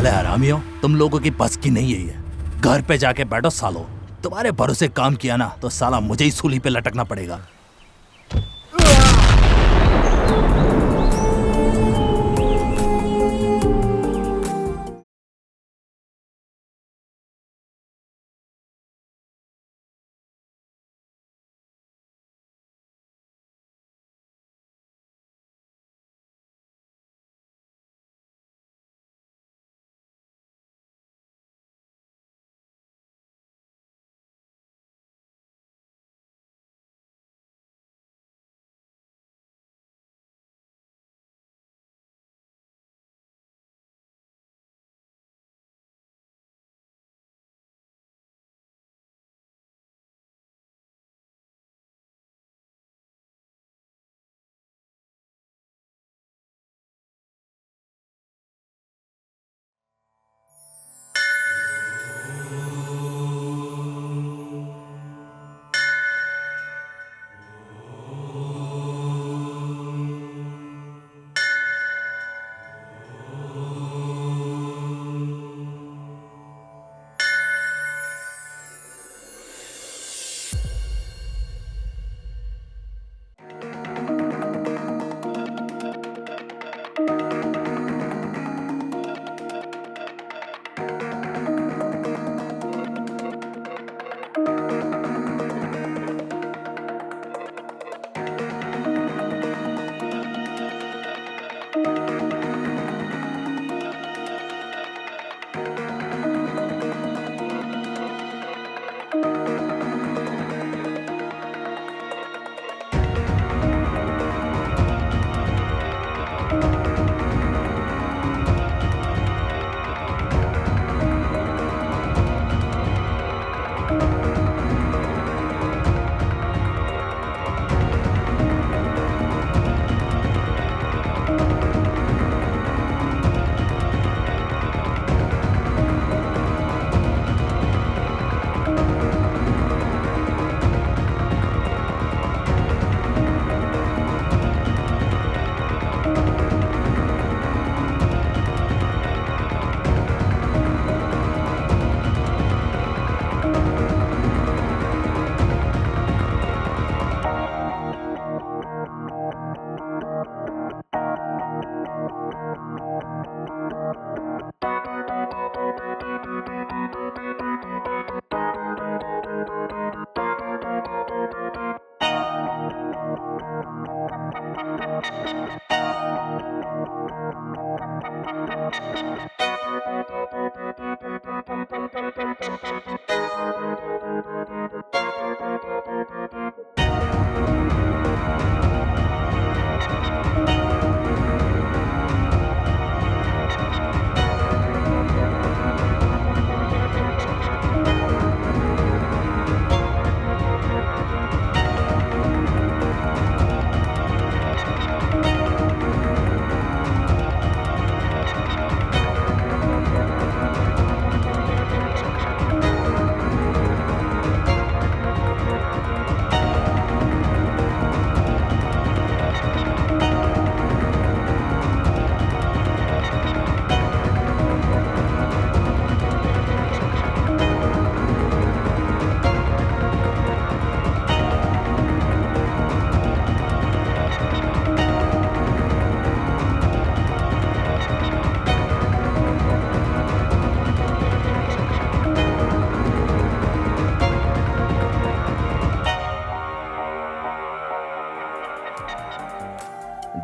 साले हरामियों, तुम लोगों की बस की नहीं है ये। घर पे जाके बैठो सालो। तुम्हारे भरोसे काम किया ना तो साला मुझे ही सूली पे लटकना पड़ेगा।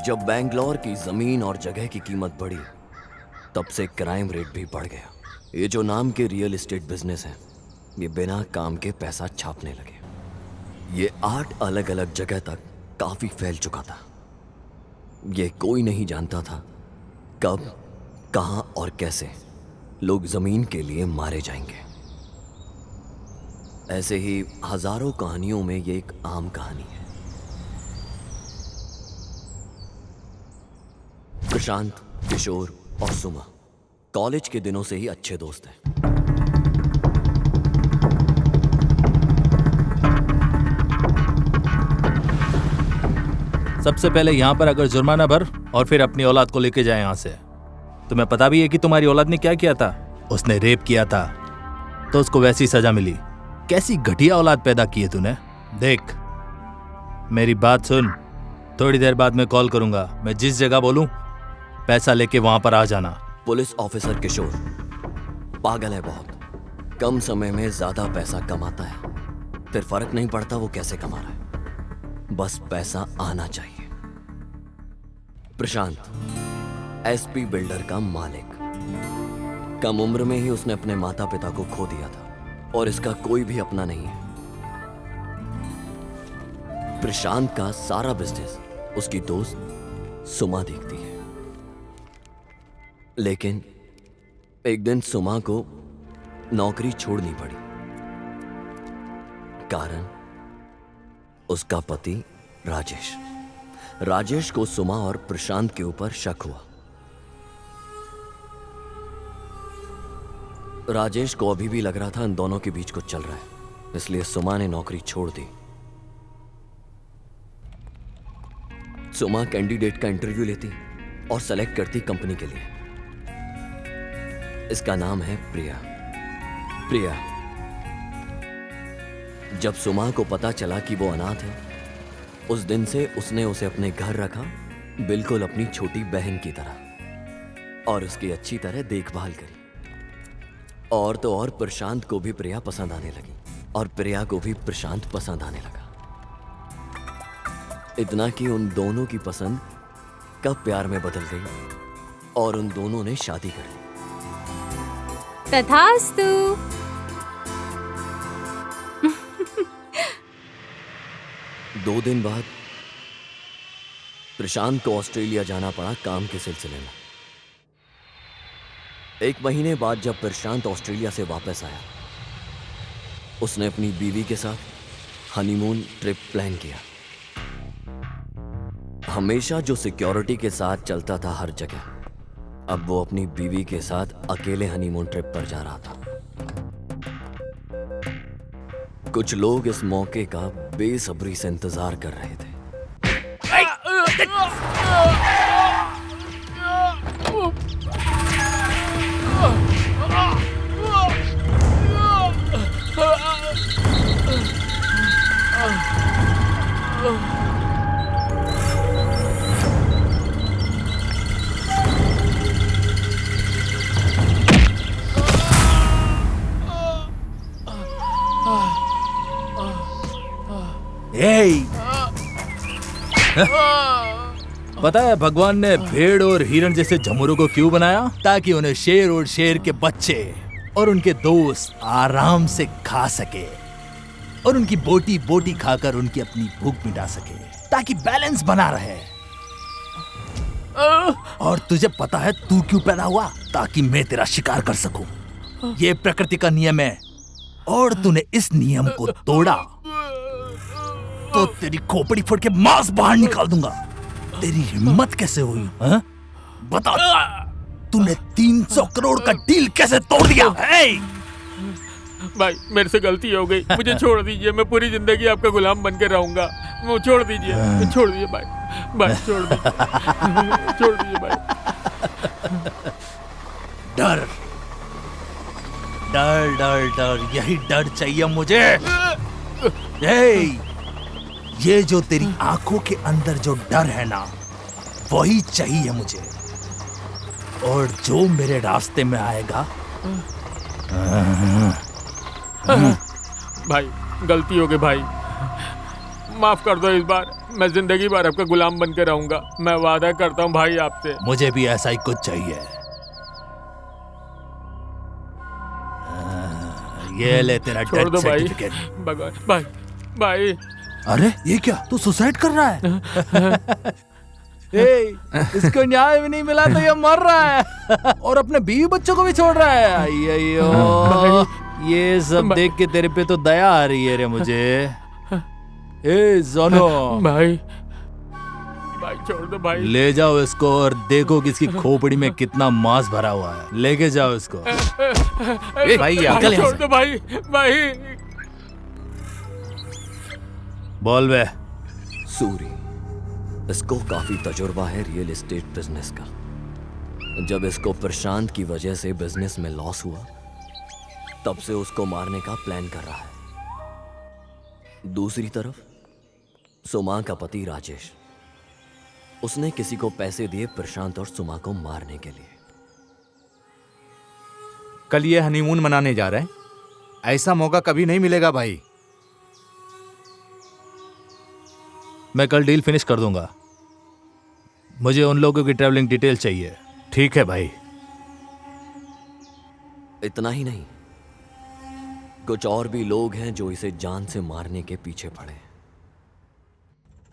जब बेंगलोर की जमीन और जगह की कीमत बढ़ी, तब से क्राइम रेट भी बढ़ गया। ये जो नाम के रियल एस्टेट बिजनेस हैं, ये बिना काम के पैसा छापने लगे। ये 8 अलग अलग जगह तक काफी फैल चुका था। ये कोई नहीं जानता था कब, कहां और कैसे लोग जमीन के लिए मारे जाएंगे। ऐसे ही हजारों कहानियों में ये एक आम कहानी है। प्रशांत, किशोर और सुमा कॉलेज के दिनों से ही अच्छे दोस्त हैं। सबसे पहले यहाँ पर अगर जुर्माना भर और फिर अपनी औलाद को लेके जाए यहाँ से। तुम्हें पता भी है कि तुम्हारी औलाद ने क्या किया था? उसने रेप किया था तो उसको वैसी सजा मिली। कैसी घटिया औलाद पैदा की है तूने। देख, मेरी बात सुन, थोड़ी देर बाद मैं कॉल करूंगा। मैं जिस जगह बोलूं पैसा लेके वहां पर आ जाना। पुलिस ऑफिसर किशोर पागल है बहुत। कम समय में ज्यादा पैसा कमाता है, फिर फर्क नहीं पड़ता वो कैसे कमा रहा है, बस पैसा आना चाहिए। प्रशांत एसपी बिल्डर का मालिक। कम उम्र में ही उसने अपने माता पिता को खो दिया था और इसका कोई भी अपना नहीं है। प्रशांत का सारा बिजनेस उसकी दोस्त सुमा देखती है, लेकिन एक दिन सुमा को नौकरी छोड़नी पड़ी। कारण उसका पति राजेश को सुमा और प्रशांत के ऊपर शक हुआ। राजेश को अभी भी लग रहा था इन दोनों के बीच कुछ चल रहा है, इसलिए सुमा ने नौकरी छोड़ दी। सुमा कैंडिडेट का इंटरव्यू लेती और सेलेक्ट करती कंपनी के लिए। इसका नाम है प्रिया। जब सुमा को पता चला कि वो अनाथ है, उस दिन से उसने उसे अपने घर रखा, बिल्कुल अपनी छोटी बहन की तरह, और उसकी अच्छी तरह देखभाल करी। और तो और प्रशांत को भी प्रिया पसंद आने लगी और प्रिया को भी प्रशांत पसंद आने लगा। इतना कि उन दोनों की पसंद कब प्यार में बदल गई और उन दोनों ने शादी कर ली। तथास्तु। 2 दिन बाद प्रशांत को ऑस्ट्रेलिया जाना पड़ा काम के सिलसिले में। 1 महीने बाद जब प्रशांत ऑस्ट्रेलिया से वापस आया, उसने अपनी बीवी के साथ हनीमून ट्रिप प्लान किया। हमेशा जो सिक्योरिटी के साथ चलता था हर जगह, अब वो अपनी बीवी के साथ अकेले हनीमून ट्रिप पर जा रहा था। कुछ लोग इस मौके का बेसब्री से इंतजार कर रहे थे। पता है भगवान ने भेड़ और हिरण जैसे झमुरों को क्यों बनाया? ताकि उन्हें शेर और शेर के बच्चे और उनके दोस्त आराम से खा सके और उनकी बोटी बोटी खाकर उनकी अपनी भूख मिटा सके, ताकि बैलेंस बना रहे। और तुझे पता है तू क्यों पैदा हुआ? ताकि मैं तेरा शिकार कर सकूं। ये प्रकृति का नियम है और तूने इस नियम को तोड़ा तो तेरी खोपड़ी फोड़ के मांस बाहर निकाल दूंगा। तेरी हिम्मत कैसे हुई? हा? बता, तूने 300 करोड़ का डील कैसे तोड़ दिया? भाई मेरे से गलती हो गई, मुझे छोड़ दीजिए। मैं पूरी जिंदगी आपका गुलाम बन के रहूंगा। वो छोड़ दीजिए भाई, छोड़ दीजिए छोड़ दीजिए भाई। डर डर डर डर, यही डर चाहिए मुझे। ये जो तेरी आंखों के अंदर जो डर है ना, वही चाहिए मुझे। और जो मेरे रास्ते में आएगा। भाई गलती हो गई भाई, माफ कर दो। इस बार मैं जिंदगी भर आपका गुलाम बन के रहूंगा। मैं वादा करता हूँ भाई आपसे। मुझे भी ऐसा ही कुछ चाहिए। ये ले तेरा छोड़ दो डेथ भाई। सर्टिफिकेट। भाई भाई। अरे ये क्या, तू सुसाइड कर रहा है? इसको न्याय भी नहीं मिला तो ये मर रहा है और अपने बीवी बच्चों को भी छोड़ रहा है। अयो, ये सब देख के तेरे पे तो दया आ रही है रे मुझे। जोनो भाई छोड़ दो भाई। ले जाओ इसको और देखो कि इसकी खोपड़ी में कितना मांस भरा हुआ है। लेके जाओ इसको। भाई निकल यहाँ छोड़ से। दो भाई। बोल बे। सूरी, इसको काफी तजुर्बा है रियल एस्टेट बिजनेस का, जब इसको प्रशांत की वजह से बिजनेस में लॉस हुआ, तब से उसको मारने का प्लान कर रहा है। दूसरी तरफ सुमा का पति राजेश, उसने किसी को पैसे दिए प्रशांत और सुमा को मारने के लिए। कल ये हनीमून मनाने जा रहे हैं, ऐसा मौका कभी नहीं मिलेगा भाई। मैं कल डील फिनिश कर दूंगा। मुझे उन लोगों की ट्रैवलिंग डिटेल चाहिए। ठीक है भाई। इतना ही नहीं, कुछ और भी लोग हैं जो इसे जान से मारने के पीछे पड़े हैं।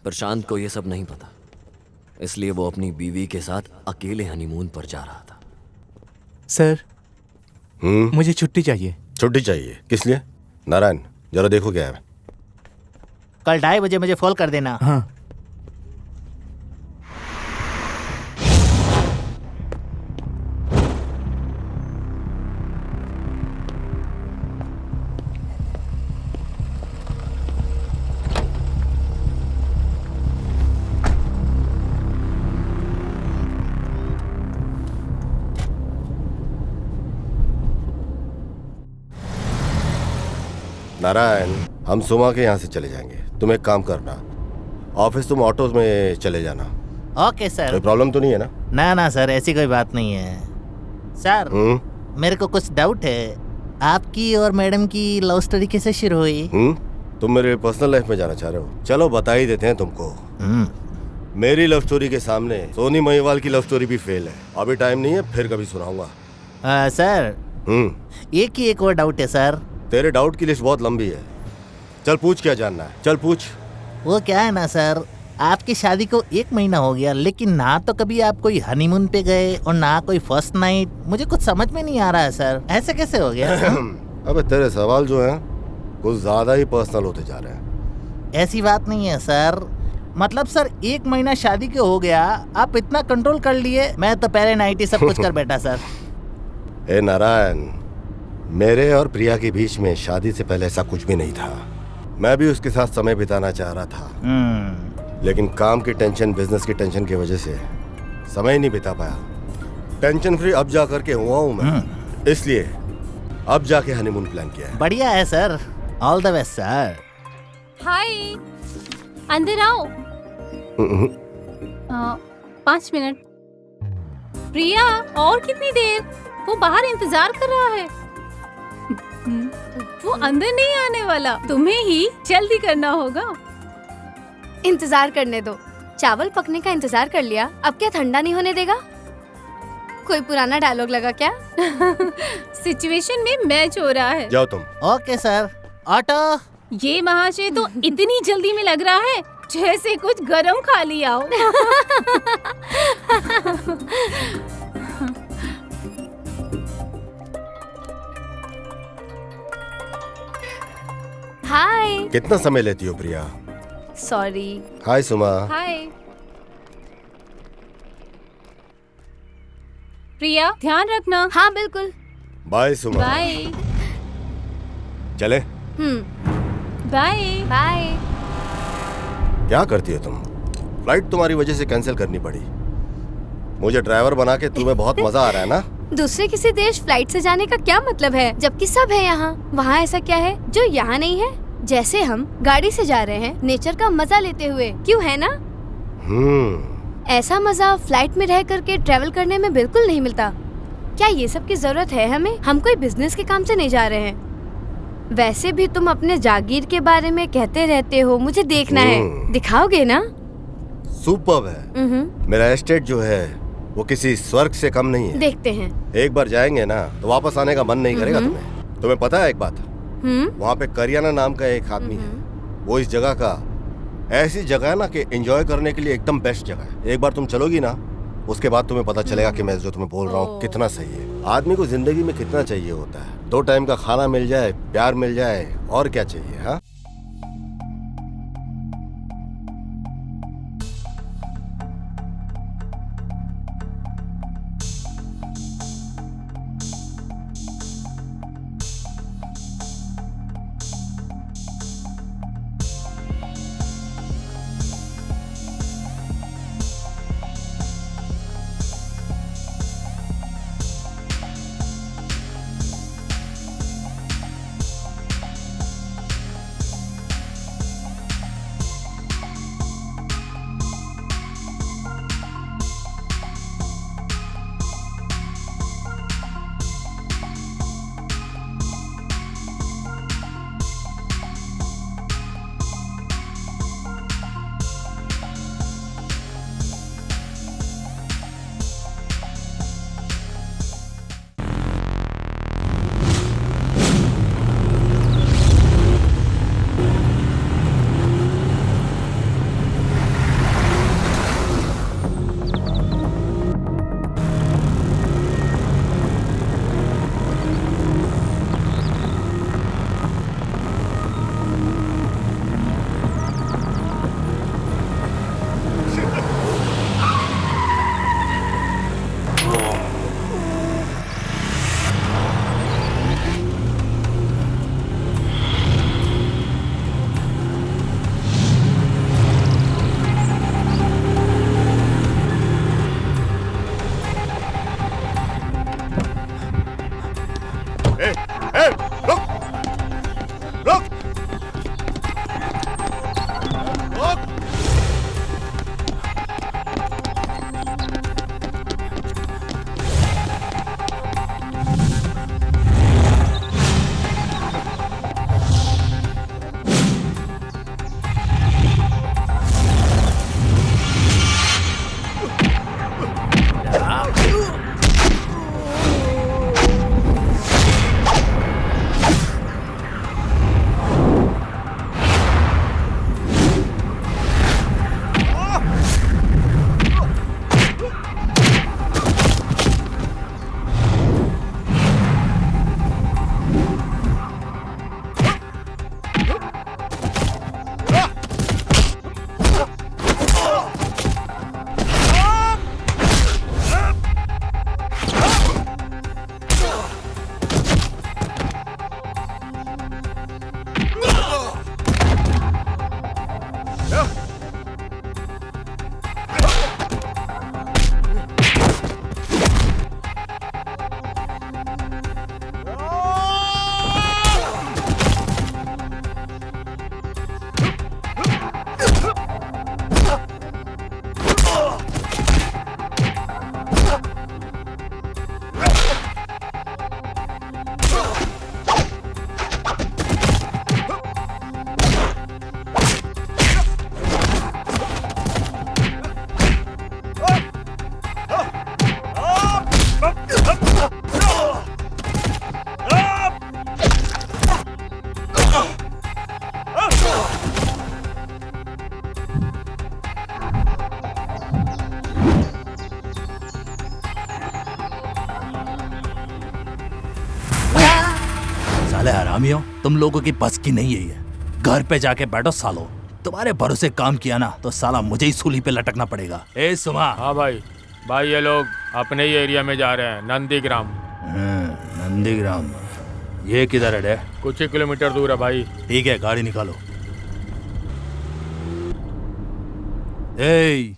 प्रशांत को यह सब नहीं पता, इसलिए वो अपनी बीवी के साथ अकेले हनीमून पर जा रहा था। सर, मुझे छुट्टी चाहिए। छुट्टी चाहिए? किस लिए? नारायण, जरा देखो क्या है। कल 2:30 बजे मुझे फोन कर देना। हाँ। नारायण, हम सुमा के यहाँ से चले जाएंगे। तुम एक काम करना, ऑफिस तुम ऑटो में चले जाना। Okay sir. कोई प्रॉब्लम तो नहीं है ना? ना ना सर, ऐसी कोई बात नहीं है सर। मेरे को कुछ डाउट है, आपकी और मैडम की लव स्टोरी कैसे शुरू हुई? तुम मेरे पर्सनल लाइफ में जाना चाह रहे हो? चलो बता ही देते हैं तुमको। मेरी लव स्टोरी के सामने सोनी महिवाल की लव स्टोरी भी फेल है। अभी टाइम नहीं है, फिर कभी सुनाऊंगा। सर, एक ही एक और डाउट है सर। तेरे डाउट की लिस्ट बहुत लंबी है। चल पूछ, क्या जानना है? चल पूछ। वो क्या है ना सर, आपकी शादी को 1 महीना हो गया, लेकिन ना तो कभी आप कोई हनीमून पे गए और ना कोई फर्स्ट नाइट। मुझे कुछ समझ में नहीं आ रहा है सर, ऐसे कैसे हो गया? अबे तेरे सवाल जो हैं कुछ ज्यादा ही पर्सनल होते जा रहे हैं। ऐसी बात नहीं है सर। मतलब सर, 1 महीना शादी के हो गया, आप इतना कंट्रोल कर लिए। मैं तो पहले नाइट ही सब कुछ कर बैठा सर। ए नारायण, मेरे और प्रिया के बीच में शादी से पहले ऐसा कुछ भी नहीं था। मैं भी उसके साथ समय बिताना चाह रहा था, लेकिन काम की टेंशन, बिजनेस की टेंशन की वजह से समय नहीं बिता पाया। टेंशन फ्री अब जा करके हुआ हूँ मैं, इसलिए अब जाके हनीमून प्लान किया है। बढ़िया है sir, all the best sir. Hi, अंदर आओ। 5 मिनट। प्रिया, और कितनी देर? वो बाहर इंतजार कर रहा है। वो अंदर नहीं आने वाला, तुम्हें ही जल्दी करना होगा। इंतजार करने दो, चावल पकने का इंतजार कर लिया, अब क्या ठंडा नहीं होने देगा? कोई पुराना डायलॉग लगा क्या? सिचुएशन में मैच हो रहा है। जाओ तुम। Okay sir. ऑटो। ये महाशय तो इतनी जल्दी में लग रहा है जैसे कुछ गरम खा लिया हो। हाय। कितना समय लेती हो प्रिया? सॉरी। हाय सुमा। हाय प्रिया, ध्यान रखना। हाँ बिल्कुल। बाय सुमा। बाय। चले। Bye bye. क्या करती हो तुम? फ्लाइट तुम्हारी वजह से कैंसिल करनी पड़ी। मुझे ड्राइवर बना के तुम्हें बहुत मजा आ रहा है ना? दूसरे किसी देश फ्लाइट से जाने का क्या मतलब है, जबकि सब है यहाँ। वहाँ ऐसा क्या है जो यहाँ नहीं है? जैसे हम गाड़ी से जा रहे हैं नेचर का मजा लेते हुए, क्यों है ना? ऐसा मजा फ्लाइट में रह करके ट्रेवल करने में बिल्कुल नहीं मिलता। क्या ये सब की जरूरत है हमें? हम कोई बिजनेस के काम से नहीं जा रहे हैं। वैसे भी तुम अपने जागीर के बारे में कहते रहते हो, मुझे देखना है। दिखाओगे ना? सुपर्ब है। मेरा एस्टेट जो है वो किसी स्वर्ग से कम नहीं है। देखते हैं। एक बार जाएंगे ना तो वापस आने का मन नहीं करेगा तुम्हें। तुम्हें पता है एक बात, वहाँ पे करियाना नाम का एक आदमी है, वो इस जगह का ऐसी जगह है ना कि एंजॉय करने के लिए एकदम बेस्ट जगह है। एक बार तुम चलोगी ना, उसके बाद तुम्हें पता चलेगा कि मैं जो तुम्हें बोल रहा हूँ कितना सही है। आदमी को जिंदगी में कितना चाहिए होता है? 2 टाइम का खाना मिल जाए, प्यार मिल जाए, और क्या चाहिए? हाँ, साले हरामियों, तुम लोगों की बस की नहीं है ये। घर पे जाके बैठो सालो। तुम्हारे भरोसे काम किया ना तो साला मुझे ही सूली पे लटकना पड़ेगा। ए सुमा। हाँ भाई, भाई ये लोग अपने ही एरिया में जा रहे हैं, नंदीग्राम। नंदीग्राम, ये किधर है? कुछ ही किलोमीटर दूर है भाई। ठीक है, गाड़ी निकालो। ए,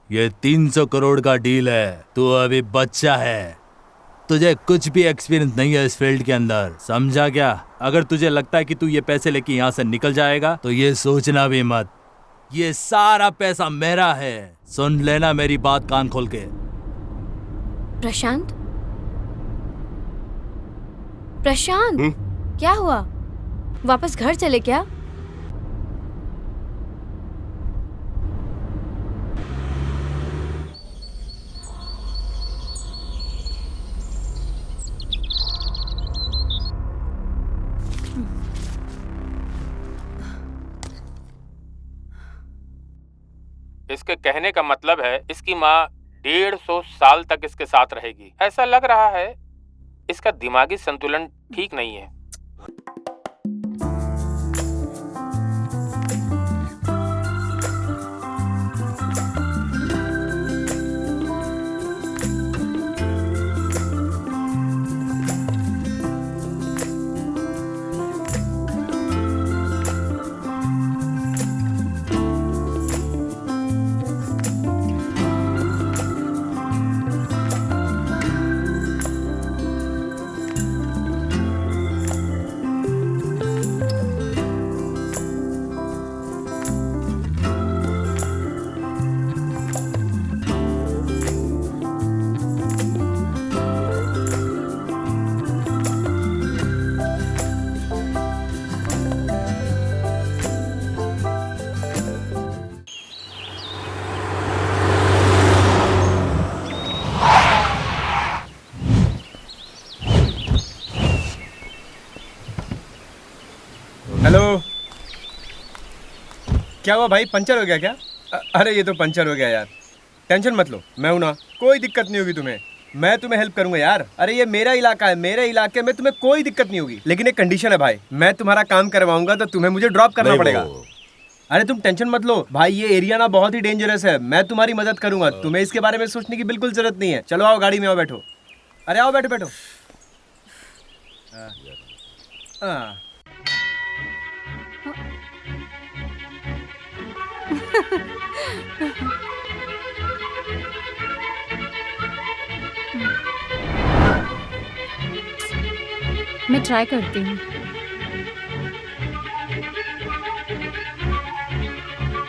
ये 300 करोड़ का डील है। तू अभी बच्चा है, तुझे कुछ भी एक्सपीरियंस नहीं है इस फील्ड के अंदर, समझा क्या? अगर तुझे लगता है कि तू ये पैसे लेके यहाँ से निकल जाएगा तो ये सोचना भी मत, ये सारा पैसा मेरा है। सुन लेना मेरी बात कान खोल के। प्रशांत, प्रशांत, क्या हुआ? वापस घर चले क्या? इसके कहने का मतलब है इसकी माँ 150 साल तक इसके साथ रहेगी। ऐसा लग रहा है इसका दिमागी संतुलन ठीक नहीं है। हेलो, क्या हुआ भाई? पंचर हो गया क्या? अरे ये तो पंचर हो गया यार। टेंशन मत लो, मैं हूं ना, कोई दिक्कत नहीं होगी तुम्हें। मैं तुम्हें हेल्प करूंगा यार। अरे ये मेरा इलाका है, मेरे इलाके में तुम्हें कोई दिक्कत नहीं होगी। लेकिन एक कंडीशन है भाई, मैं तुम्हारा काम करवाऊंगा तो तुम्हें मुझे ड्रॉप करना पड़ेगा। अरे तुम टेंशन मत लो भाई, ये एरिया ना बहुत ही डेंजरस है। मैं तुम्हारी मदद करूंगा, तुम्हें इसके बारे में सोचने की बिल्कुल जरूरत नहीं है। चलो आओ, गाड़ी में आओ, बैठो। अरे आओ, बैठो बैठो। मैं ट्राई करती हूँ।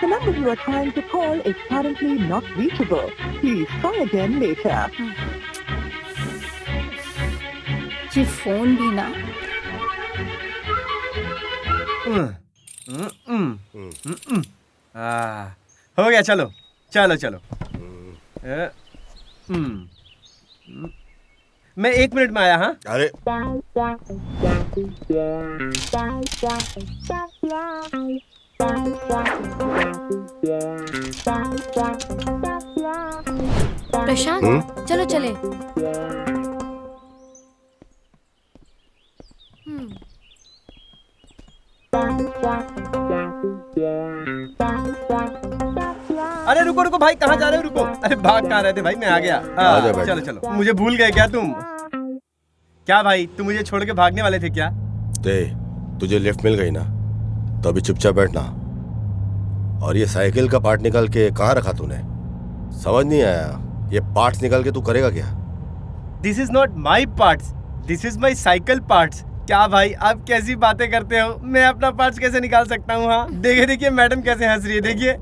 The number you are trying to call is currently not reachable. Please try again later. ये फोन भी ना। हो गया, चलो चलो चलो। मैं 1 मिनट में आया। हाँ, अरे प्रशांत, चलो चले। अरे रुको रुको भाई, कहाँ जा रहे हो? रुको। अरे भाग कहाँ रहे थे भाई? मैं आ गया। चलो चलो, मुझे भूल गए क्या तुम? क्या भाई, तुम मुझे छोड़ के भागने वाले थे क्या? तुझे लिफ्ट मिल गई ना, तो अभी चुपचाप बैठना। और ये साइकिल का पार्ट निकाल के कहाँ रखा तूने? समझ नहीं आया, ये पार्ट्स निकाल के तू करेगा क्या? This is not my parts, this is my cycle parts. क्या भाई, आप कैसी बातें करते हो? मैं अपना पार्ट्स कैसे निकाल सकता हूँ? हाँ देखिए देखिए, मैडम कैसे हंस रही है, देखिए।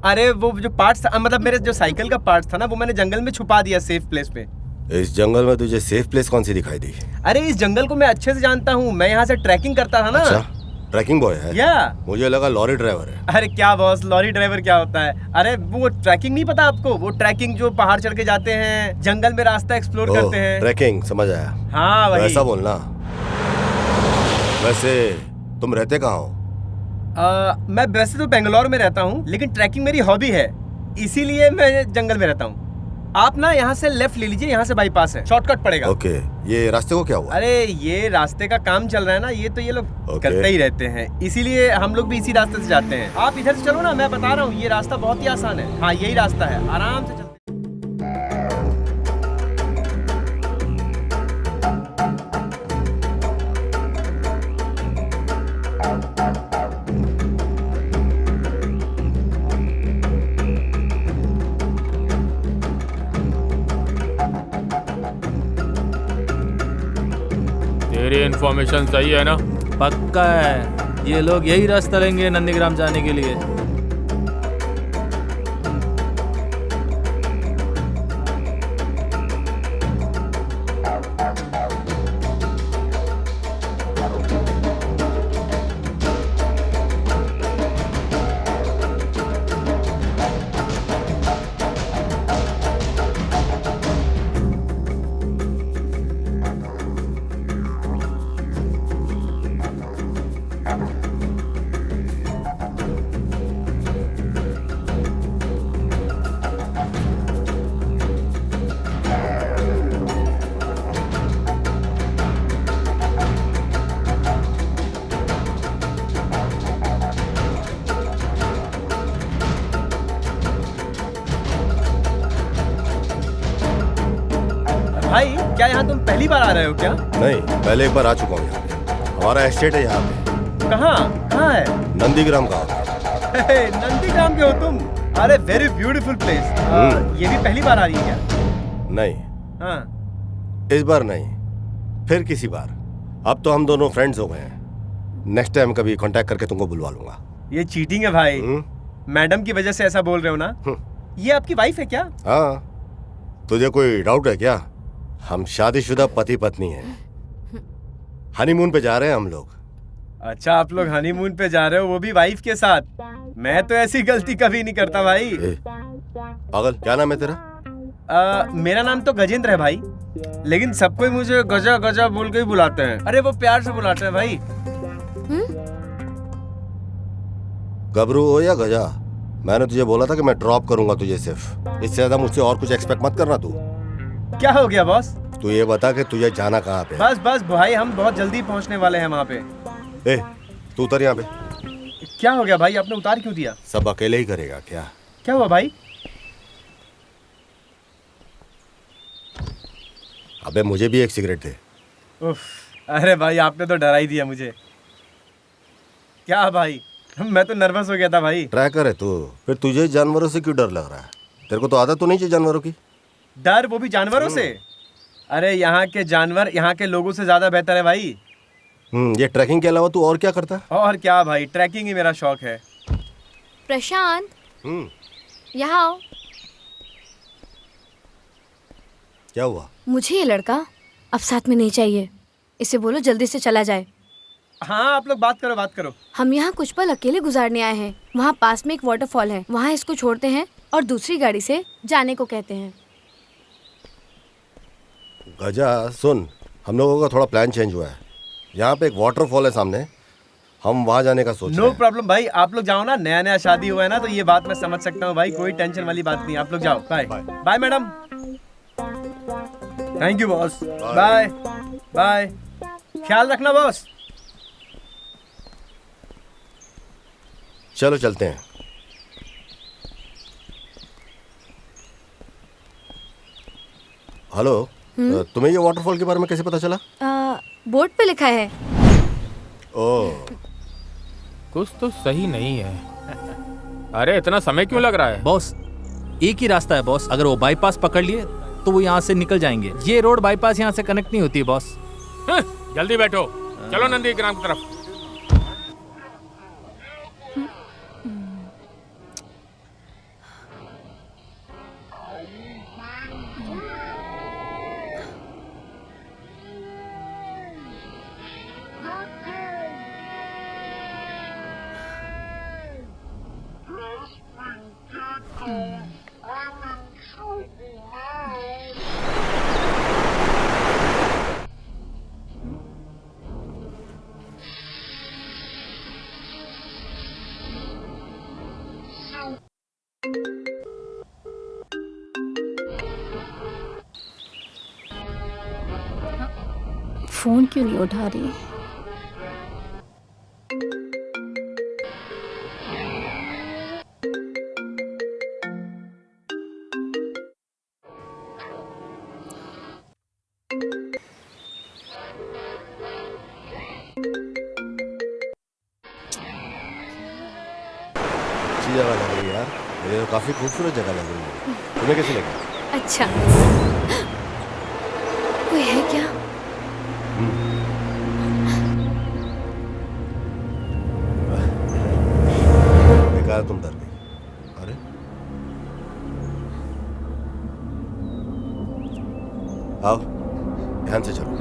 अरे वो जो पार्ट्स, मतलब मेरे जो साइकिल का पार्ट्स था ना, वो मैंने जंगल में छुपा दिया, सेफ प्लेस पे। इस जंगल में तुझे सेफ प्लेस कौन सी दिखाई दी? अरे इस जंगल को मैं अच्छे से जानता हूँ, मैं यहाँ से ट्रैकिंग करता था ना। अच्छा, ट्रैकिंग बॉय है? या मुझे लगा लॉरी ड्राइवर है। अरे क्या बॉस, लॉरी ड्राइवर क्या होता है? अरे वो ट्रैकिंग नहीं पता आपको? वो ट्रैकिंग जो पहाड़ चढ़ के जाते हैं, जंगल में रास्ता एक्सप्लोर करते हैं। ट्रैकिंग, समझ आया। हाँ वही। ऐसा बोलना। वैसे तुम रहते कहाँ हो? मैं वैसे तो बेंगलोर में रहता हूँ, लेकिन ट्रैकिंग मेरी हॉबी है, इसीलिए मैं जंगल में रहता हूँ। आप ना यहाँ से लेफ्ट ले लीजिए, यहाँ से बाईपास है, शॉर्टकट पड़ेगा। ओके, ये रास्ते को क्या हुआ? अरे ये रास्ते का काम चल रहा है ना, ये तो ये लोग करते ही रहते हैं, इसीलिए हम लोग भी इसी रास्ते से जाते हैं। आप इधर से चलो ना, मैं बता रहा हूँ ये रास्ता बहुत ही आसान है। हाँ यही रास्ता है, आराम से चलते। तेरी इन्फॉर्मेशन सही है ना? पक्का है, ये लोग यही रास्ता लेंगे नंदीग्राम जाने के लिए। भाई क्या यहाँ तुम पहली बार आ रहे हो क्या? नहीं, पहले एक बार आ चुका हूँ यहाँ पे। हमारा एस्टेट है यहाँ पे। कहाँ कहाँ है? नंदीग्राम का। नंदीग्राम के हो तुम? अरे वेरी ब्यूटीफुल प्लेस। ये भी पहली बार आ रही है क्या? नहीं, हाँ इस बार नहीं, फिर किसी बार। अब तो हम दोनों फ्रेंड्स हो गए हैं। नेक्स्ट टाइम कभी कांटेक्ट करके तुमको बुलवा लूंगा। ये चीटिंग है भाई। मैडम की वजह से ऐसा बोल रहे हो ना? ये आपकी वाइफ है क्या? हाँ, तुझे कोई डाउट है क्या? हम शादीशुदा पति पत्नी हैं। हनीमून पे जा रहे हैं हम लोग। अच्छा, आप लोग हनीमून पे जा रहे हो, वो भी वाइफ के साथ? मैं तो ऐसी गलती कभी नहीं करता भाई। पागल, क्या नाम है तेरा? मेरा नाम तो गजेंद्र है भाई, लेकिन सब कोई मुझे गजा गजा बोल के ही बुलाते हैं। अरे वो प्यार से बुलाते हैं भाई। गबरू हो या गजा, मैंने तुझे बोला था कि मैं ड्रॉप करूंगा तुझे सिर्फ। इससे ज्यादा मुझसे और कुछ एक्सपेक्ट मत करना तू। क्या हो गया बॉस? तू ये बता कि तुझे जाना कहाँ पे? बस बस भाई, हम बहुत जल्दी पहुंचने वाले हैं वहाँ पे। ए, तू उतर यहाँ पे। क्या हो गया भाई, आपने उतार क्यों दिया? सब अकेले ही करेगा क्या? क्या हुआ भाई? अबे मुझे भी एक सिगरेट दे। उफ, अरे भाई आपने तो डरा ही दिया मुझे। क्या भाई, मैं तो नर्वस हो गया था भाई। ट्रैकर है तू, फिर तुझे जानवरों से क्यों डर लग रहा है? तेरे को तो आदत तो नहीं चाहिए जानवरों की। डर, वो भी जानवरों से? अरे यहाँ के जानवर यहाँ के लोगों से ज्यादा बेहतर है भाई। ये ट्रैकिंग के अलावा तू और क्या करता है? और क्या भाई, ट्रैकिंग ही मेरा शौक है। प्रशांत, यहाँ आओ। क्या हुआ? मुझे ये लड़का अब साथ में नहीं चाहिए। इसे बोलो जल्दी से चला जाए। हाँ आप लोग बात करो बात करो। हम यहाँ कुछ पल अकेले गुजारने आए हैं। वहाँ पास में एक वाटरफॉल है, वहाँ इसको छोड़ते हैं और दूसरी गाड़ी से जाने को कहते हैं। गजा सुन, हम लोगों का थोड़ा प्लान चेंज हुआ है। यहाँ पे एक वाटरफॉल है सामने, हम वहाँ जाने का सोच रहे हैं। नो प्रॉब्लम भाई, आप लोग जाओ ना, नया नया शादी हुआ है ना, तो ये बात मैं समझ सकता हूँ भाई, कोई टेंशन वाली बात नहीं। आप लोग जाओ। Bye bye madam. Thank you boss. Bye bye, ख्याल रखना बॉस। चलो चलते हैं। हेलो, तुम्हें ये वाटरफॉल के बारे में कैसे पता चला? बोर्ड पे लिखा है। ओह, कुछ तो सही नहीं है। अरे इतना समय क्यों लग रहा है? बॉस, एक ही रास्ता है बॉस। अगर वो बाईपास पकड़ लिए तो वो यहाँ से निकल जाएंगे। ये रोड बाईपास यहाँ से कनेक्ट नहीं होती है बॉस। जल्दी बैठो, चलो नंदीग्राम की तरफ। फोन क्यों नहीं उठा रही? अच्छी जगह लग रही है यार, मुझे तो काफी खूबसूरत जगह लग रही है। तुम्हें कैसी लगी? अच्छा, कोई है क्या? बेकार तुम डर गई। अरे आओ, ध्यान से चलो।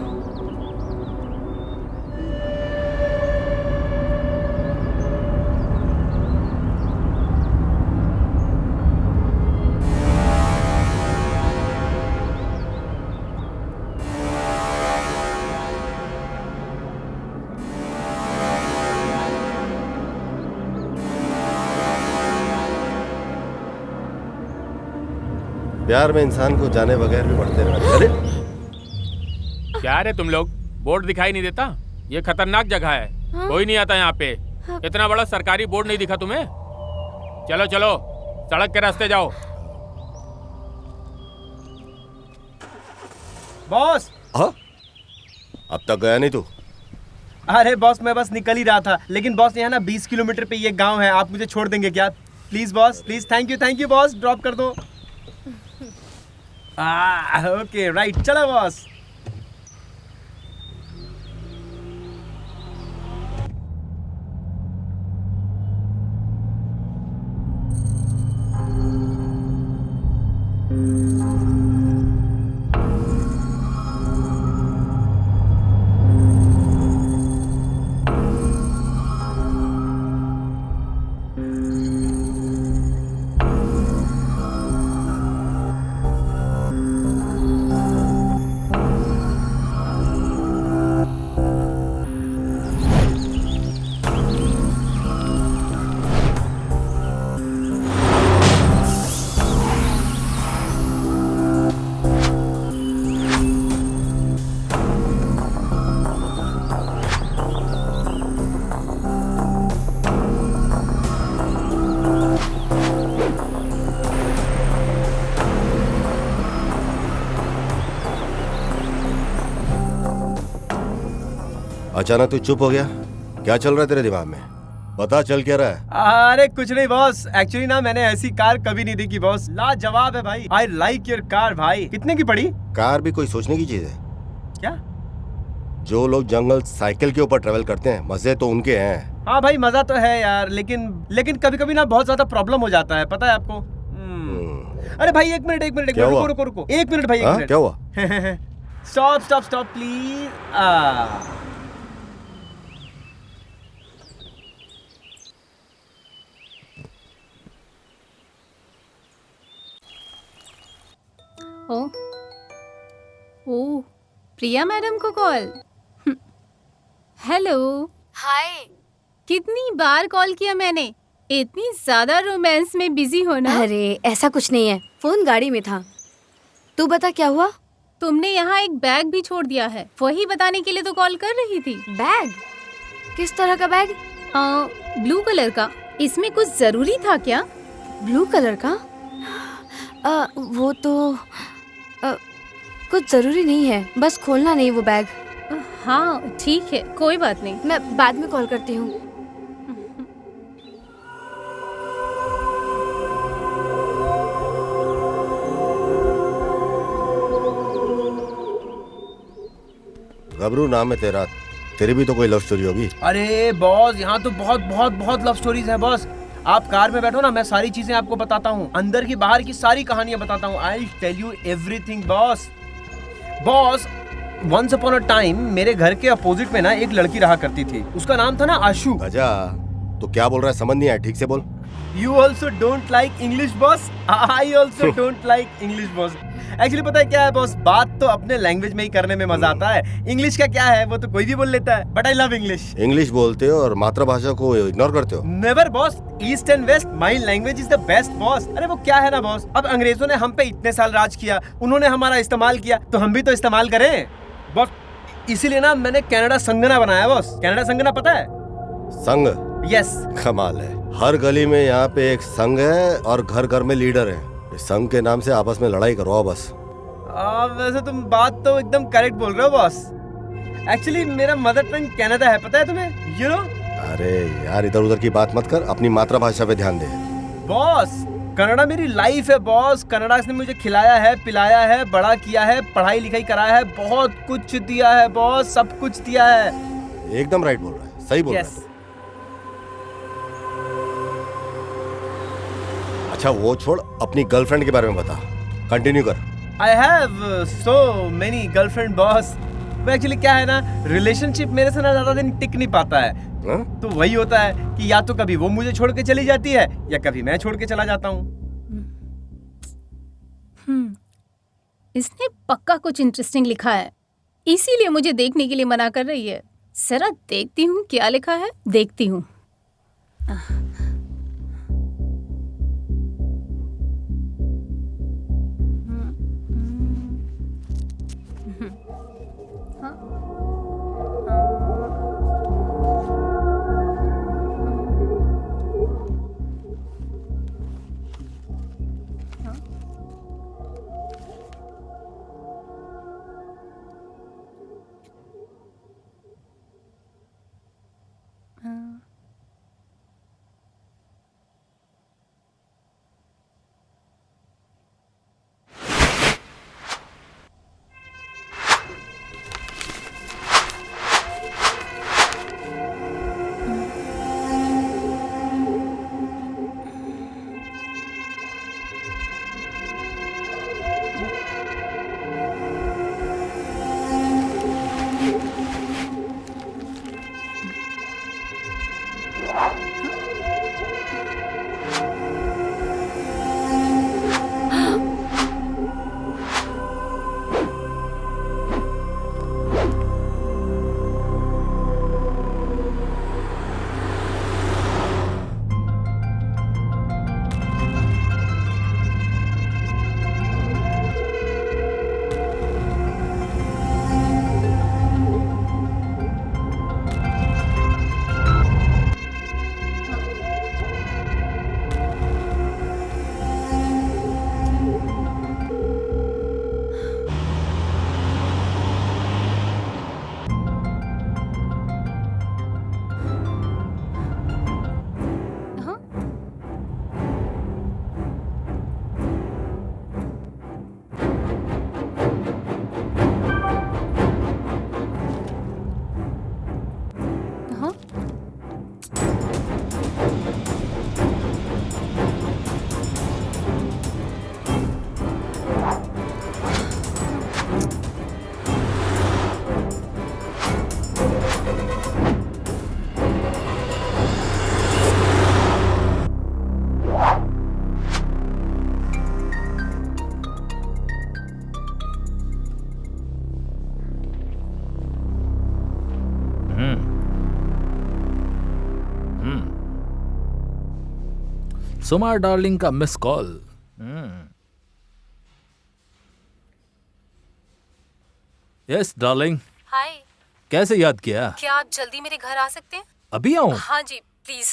प्यार में इंसान को जाने बगैर भी बढ़ते रहते। अरे क्या रे तुम लोग, बोर्ड दिखाई नहीं देता? ये खतरनाक जगह है। हाँ? कोई नहीं आता यहाँ पे। इतना बड़ा सरकारी बोर्ड नहीं दिखा तुम्हें? चलो चलो, सड़क के रास्ते जाओ। बॉस। हाँ? अब तक गया नहीं तू? अरे बॉस, मैं बस निकल ही रहा था, लेकिन बॉस यहाँ ना 20 किलोमीटर पे ये गांव है, आप मुझे छोड़ देंगे क्या? Please boss, please. Thank you boss, drop कर दो। ओके राइट, चलो बॉस। अचानक तू चुप हो गया, क्या चल रहा है तेरे दिमाग में? पता चल क्या रहा है? अरे कुछ नहीं बॉस, एक्चुअली ना मैंने ऐसी कार कभी नहीं देखी बॉस, लाजवाब है भाई। आई लाइक योर कार भाई। कितने की पड़ी? कार भी कोई सोचने की चीज है क्या? जो लोग जंगल साइकिल के ऊपर ट्रेवल करते हैं, मजे तो उनके हैं। हाँ भाई, मजा तो है यार, लेकिन कभी कभी ना बहुत ज्यादा प्रॉब्लम हो जाता है, पता है आपको? अरे भाई एक मिनट रुको। एक मिनट भाई, एक मिनट। क्या हुआ? Stop please. ओ, प्रिया मैडम को कॉल। हेलो। हाय। कितनी बार कॉल किया मैंने, इतनी ज्यादा रोमांस में बिजी हो ना? अरे ऐसा कुछ नहीं है, फोन गाड़ी में था। तू बता क्या हुआ? तुमने यहाँ एक बैग भी छोड़ दिया है, वही बताने के लिए तो कॉल कर रही थी। बैग? किस तरह का बैग? ब्लू कलर का। इसमें कुछ जरूरी था क्या? ब्लू कलर का? वो तो कुछ जरूरी नहीं है, बस खोलना नहीं वो बैग। हाँ ठीक है, कोई बात नहीं, मैं बाद में कॉल करती हूँ। गबरू नाम है तेरा, तेरी भी तो कोई लव स्टोरी होगी। अरे बॉस, यहाँ तो बहुत लव स्टोरीज है बॉस। आप कार में बैठो ना, मैं सारी चीजें आपको बताता हूँ, अंदर की बाहर की सारी कहानियां बताता हूँ। I tell you everything boss. Once upon a time मेरे घर के अपोजिट में ना एक लड़की रहा करती थी, उसका नाम था ना आशु। अच्छा, तो क्या बोल रहा है समझ नहीं आया, ठीक से बोल। You also don't like English boss? I also don't like English boss. Actually पता है क्या है बॉस, बात तो अपने लैंग्वेज में ही करने में मजा आता है। इंग्लिश का क्या है, वो तो कोई भी बोल लेता है, but I love English. English बोलते हो और मातृभाषा को इग्नोर करते हो? Never boss, east and west, my language is the best boss. अरे वो क्या है ना बॉस, अब अंग्रेजों ने हम पे इतने साल राज किया, उन्होंने हमारा इस्तेमाल किया, तो हम भी तो इस्तेमाल करें बॉस। इसीलिए ना मैंने कनाडा संगना बनाया बॉस। कनाडा संगना पता है? संघ? यस। कमाल है, हर गली में यहाँ पे एक संघ है और घर घर में लीडर है। इस संघ के नाम से आपस में लड़ाई करवाओ बस। वैसे तुम बात तो एकदम करेक्ट बोल रहे हो बॉस। एक्चुअली मेरा मदर टंग कनाडा है, पता है तुम्हें? You know? अरे यार इधर उधर की बात मत कर, अपनी मातृभाषा पे ध्यान दे। बॉस कनाडा मेरी लाइफ है बॉस। कनाडा ने मुझे खिलाया है, पिलाया है, बड़ा किया है, पढ़ाई लिखाई कराया है, बहुत कुछ दिया है बॉस, सब कुछ दिया है। एकदम राइट बोल रहा है, सही बोल रहा है। अच्छा वो छोड़, अपनी गर्लफ्रेंड के बारे में बता, कंटिन्यू कर। I have so many girlfriend boss। वो एक्चुअली क्या है ना, रिलेशनशिप मेरे से ना ज्यादा दिन टिक नहीं पाता है। तो वही होता है कि या तो कभी वो मुझे छोड़ के चली जाती है या कभी मैं छोड़ के चला जाता हूँ। इसने पक्का कुछ इंटरेस्टिंग लिखा है, इसीलिए मुझे देखने के लिए मना कर रही है। जरा देखती हूँ क्या लिखा है, देखती हूँ। सुमा डार्लिंग का miss call. Yes darling. Hi. कैसे याद किया? क्या आप जल्दी मेरे घर आ सकते हैं? अभी आऊं? हाँ जी प्लीज।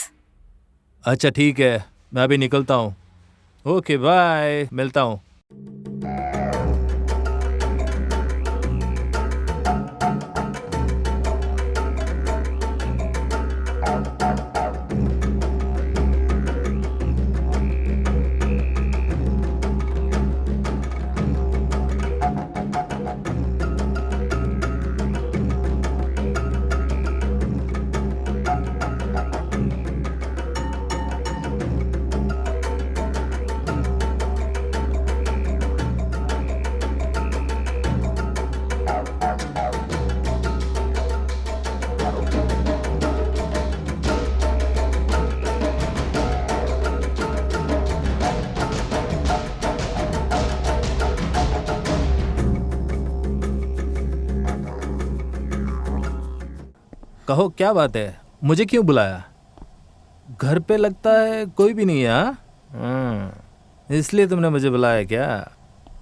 अच्छा ठीक है, मैं अभी निकलता हूँ। ओके बाय, मिलता हूँ। कहो क्या बात है, मुझे क्यों बुलाया? घर पे लगता है कोई भी नहीं है। हाँ, इसलिए तुमने मुझे बुलाया क्या?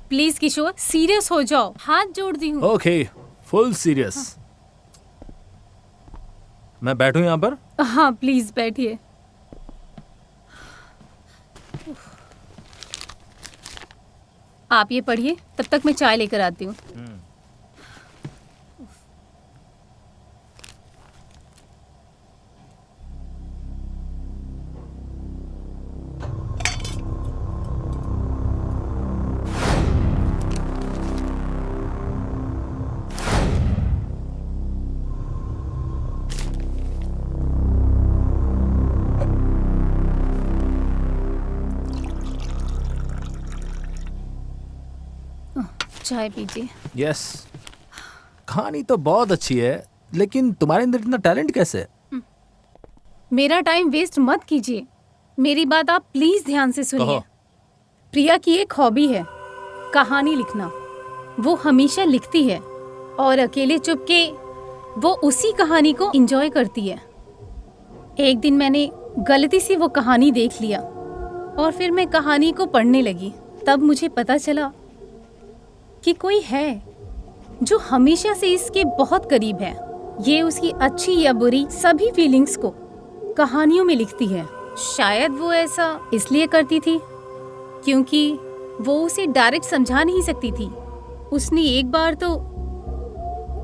प्लीज किशोर सीरियस हो जाओ, हाथ जोड़ती हूँ। Okay full serious. मैं बैठूं यहाँ पर? हाँ प्लीज बैठिए। आप ये पढ़िए, तब तक मैं चाय लेकर आती हूँ। चाय पीजिए। यस। कहानी तो बहुत अच्छी है, लेकिन तुम्हारे अंदर इतना टैलेंट कैसे? मेरा टाइम वेस्ट मत कीजिए, मेरी बात आप प्लीज ध्यान से सुनिए। प्रिया की एक हॉबी है कहानी लिखना। वो हमेशा लिखती है और अकेले चुपके वो उसी कहानी को एंजॉय करती है। एक दिन मैंने गलती से वो कहानी देख लिया और फिर मैं कहानी को पढ़ने लगी। तब मुझे पता चला कि कोई है जो हमेशा से इसके बहुत करीब है। ये उसकी अच्छी या बुरी सभी फीलिंग्स को कहानियों में लिखती है। शायद वो ऐसा इसलिए करती थी क्योंकि वो उसे डायरेक्ट समझा नहीं सकती थी। उसने एक बार तो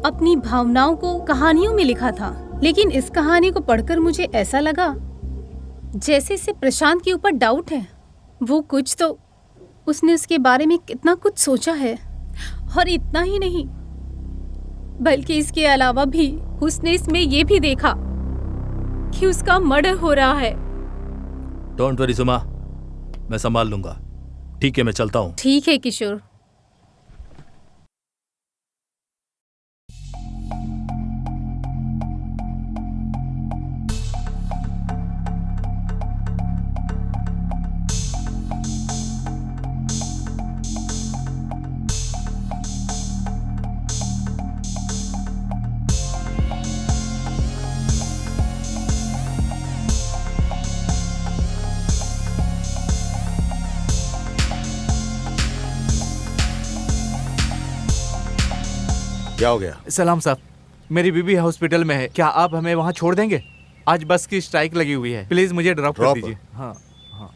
अपनी भावनाओं को कहानियों में लिखा था, लेकिन इस कहानी को पढ़कर मुझे ऐसा लगा जैसे इसे प्रशांत के ऊपर डाउट है। वो कुछ तो उसने उसके बारे में कितना कुछ सोचा है, और इतना ही नहीं बल्कि इसके अलावा भी उसने इसमें ये भी देखा कि उसका मर्डर हो रहा है। डोंट वरी सुमा, मैं संभाल लूंगा। ठीक है, मैं चलता हूँ। ठीक है किशोर। क्या हो गया? सलाम साहब, मेरी बीबी हॉस्पिटल में है, क्या आप हमें वहाँ छोड़ देंगे? आज बस की स्ट्राइक लगी हुई है, प्लीज मुझे ड्रॉप कर दीजिए। हाँ हाँ।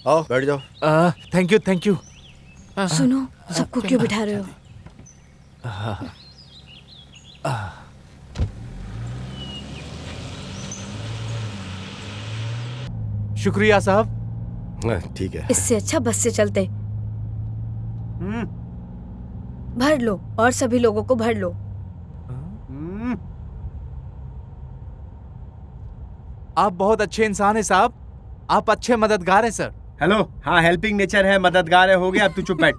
आओ बैठ जाओ। Thank you. सुनो, सबको क्यों बिठा रहे हो? शुक्रिया साहब। ठीक है। इससे अच्छा बस से चलते। भर लो और सभी लोगों को भर लो। आप बहुत अच्छे इंसान हैं साहब, आप अच्छे मददगार हैं सर। हेलो, हाँ हेल्पिंग नेचर है, मददगार है, हो गया, अब तू चुप बैठ।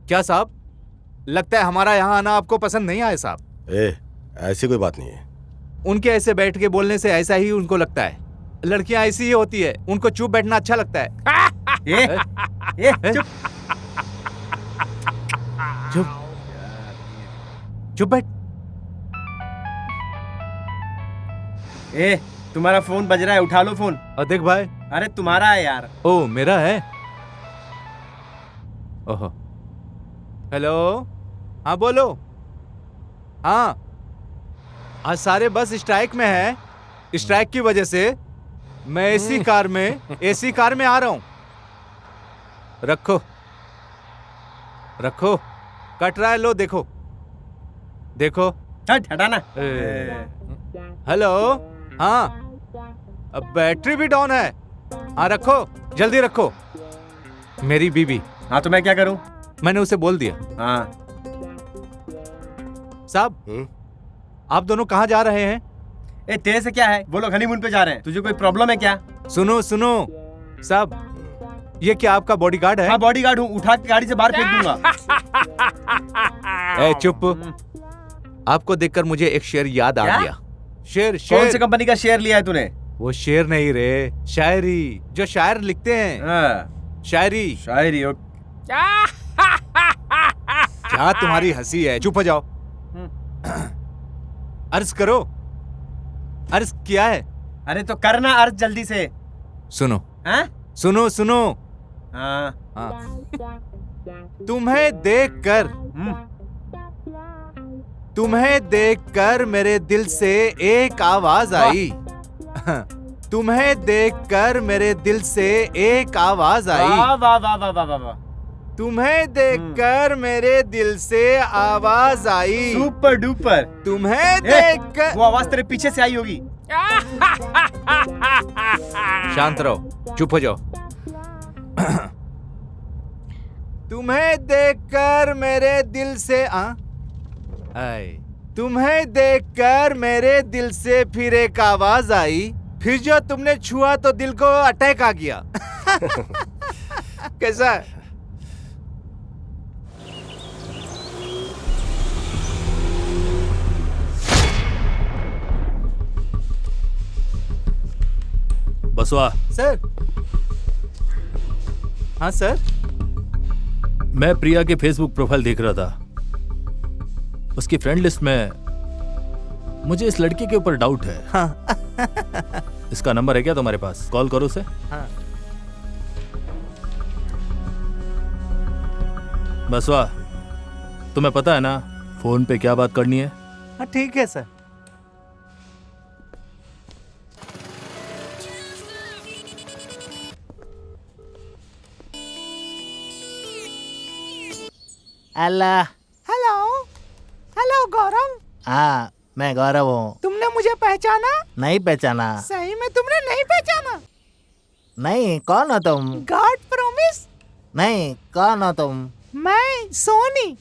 क्या साहब, लगता है हमारा यहाँ आना आपको पसंद नहीं आया साहब। ऐसी कोई बात नहीं है। उनके ऐसे बैठ के बोलने से ऐसा ही उनको लगता है। लड़कियां ऐसी ही होती है, उनको चुप बैठना अच्छा लगता है। चुप चुप चुप बैठ। तुम्हारा फोन बज रहा है, उठा लो फोन। देख भाई। अरे तुम्हारा है यार। ओ मेरा है। ओहो, हेलो, हाँ बोलो। हाँ, आज सारे बस स्ट्राइक में है। स्ट्राइक की वजह से मैं एसी कार में आ रहा हूं। रखो रखो, कट रहा है, लो देखो देखो। हटाना। हेलो, हाँ, अब बैटरी भी डाउन है। हाँ रखो, जल्दी रखो। मेरी बीबी। हाँ तो मैं क्या करूं? मैंने उसे बोल दिया। हाँ साहब, आप दोनों कहाँ जा रहे हैं? तेरे से क्या है? वो लोग हनीमून पे जा रहे हैं, तुझे कोई प्रॉब्लम है क्या? सुनो सुनो साहब, ये क्या आपका बॉडीगार्ड है? हाँ बॉडीगार्ड हूँ, उठा के गाड़ी से बाहर फेंक दूंगा। चुप। आपको देखकर मुझे एक शेर याद आ गया। शेर कौन सी कंपनी का शेयर लिया है तूने? वो शेर नहीं रे, शायरी, जो शायर लिखते हैं। शायरी। क्या तुम्हारी हंसी है? चुप हो जाओ। अर्ज करो। अर्ज क्या है? अरे तो करना अर्ज जल्दी से। सुनो। सुनो सुनो। हाँ। तुम्हें देखकर तुम्हें देखकर मेरे दिल से एक आवाज आई। तुम्हें देखकर मेरे दिल से एक आवाज आई। वाह वाह वाह वाह वाह वाह वाह। तुम्हें देखकर मेरे दिल से आवाज आई। Super duper. तुम्हें देखकर वो आवाज तेरे पीछे से आई होगी। शांत रहो, चुप हो जाओ। तुम्हें देखकर मेरे दिल से आई। तुम्हें देखकर मेरे दिल से फिर एक आवाज आई। फिर जो तुमने छुआ तो दिल को अटैक आ गया। कैसा है? बसवा। सर। हाँ सर। मैं प्रिया के फेसबुक प्रोफाइल देख रहा था। उसकी फ्रेंड लिस्ट में मुझे इस लड़के के ऊपर डाउट है। हाँ। इसका नंबर है क्या तुम्हारे पास? कॉल करो उसे। हाँ। बसवा, तुम्हें पता है ना फोन पे क्या बात करनी है? हाँ ठीक है सर। अल्लाह। हेलो। हेलो गौरव। हाँ, मैं गौरव हूँ। तुमने मुझे पहचाना? नहीं पहचाना। सही में तुमने नहीं पहचाना? नहीं, कौन हो तुम? God promise. नहीं, कौन हो तुम? मैं सोनी।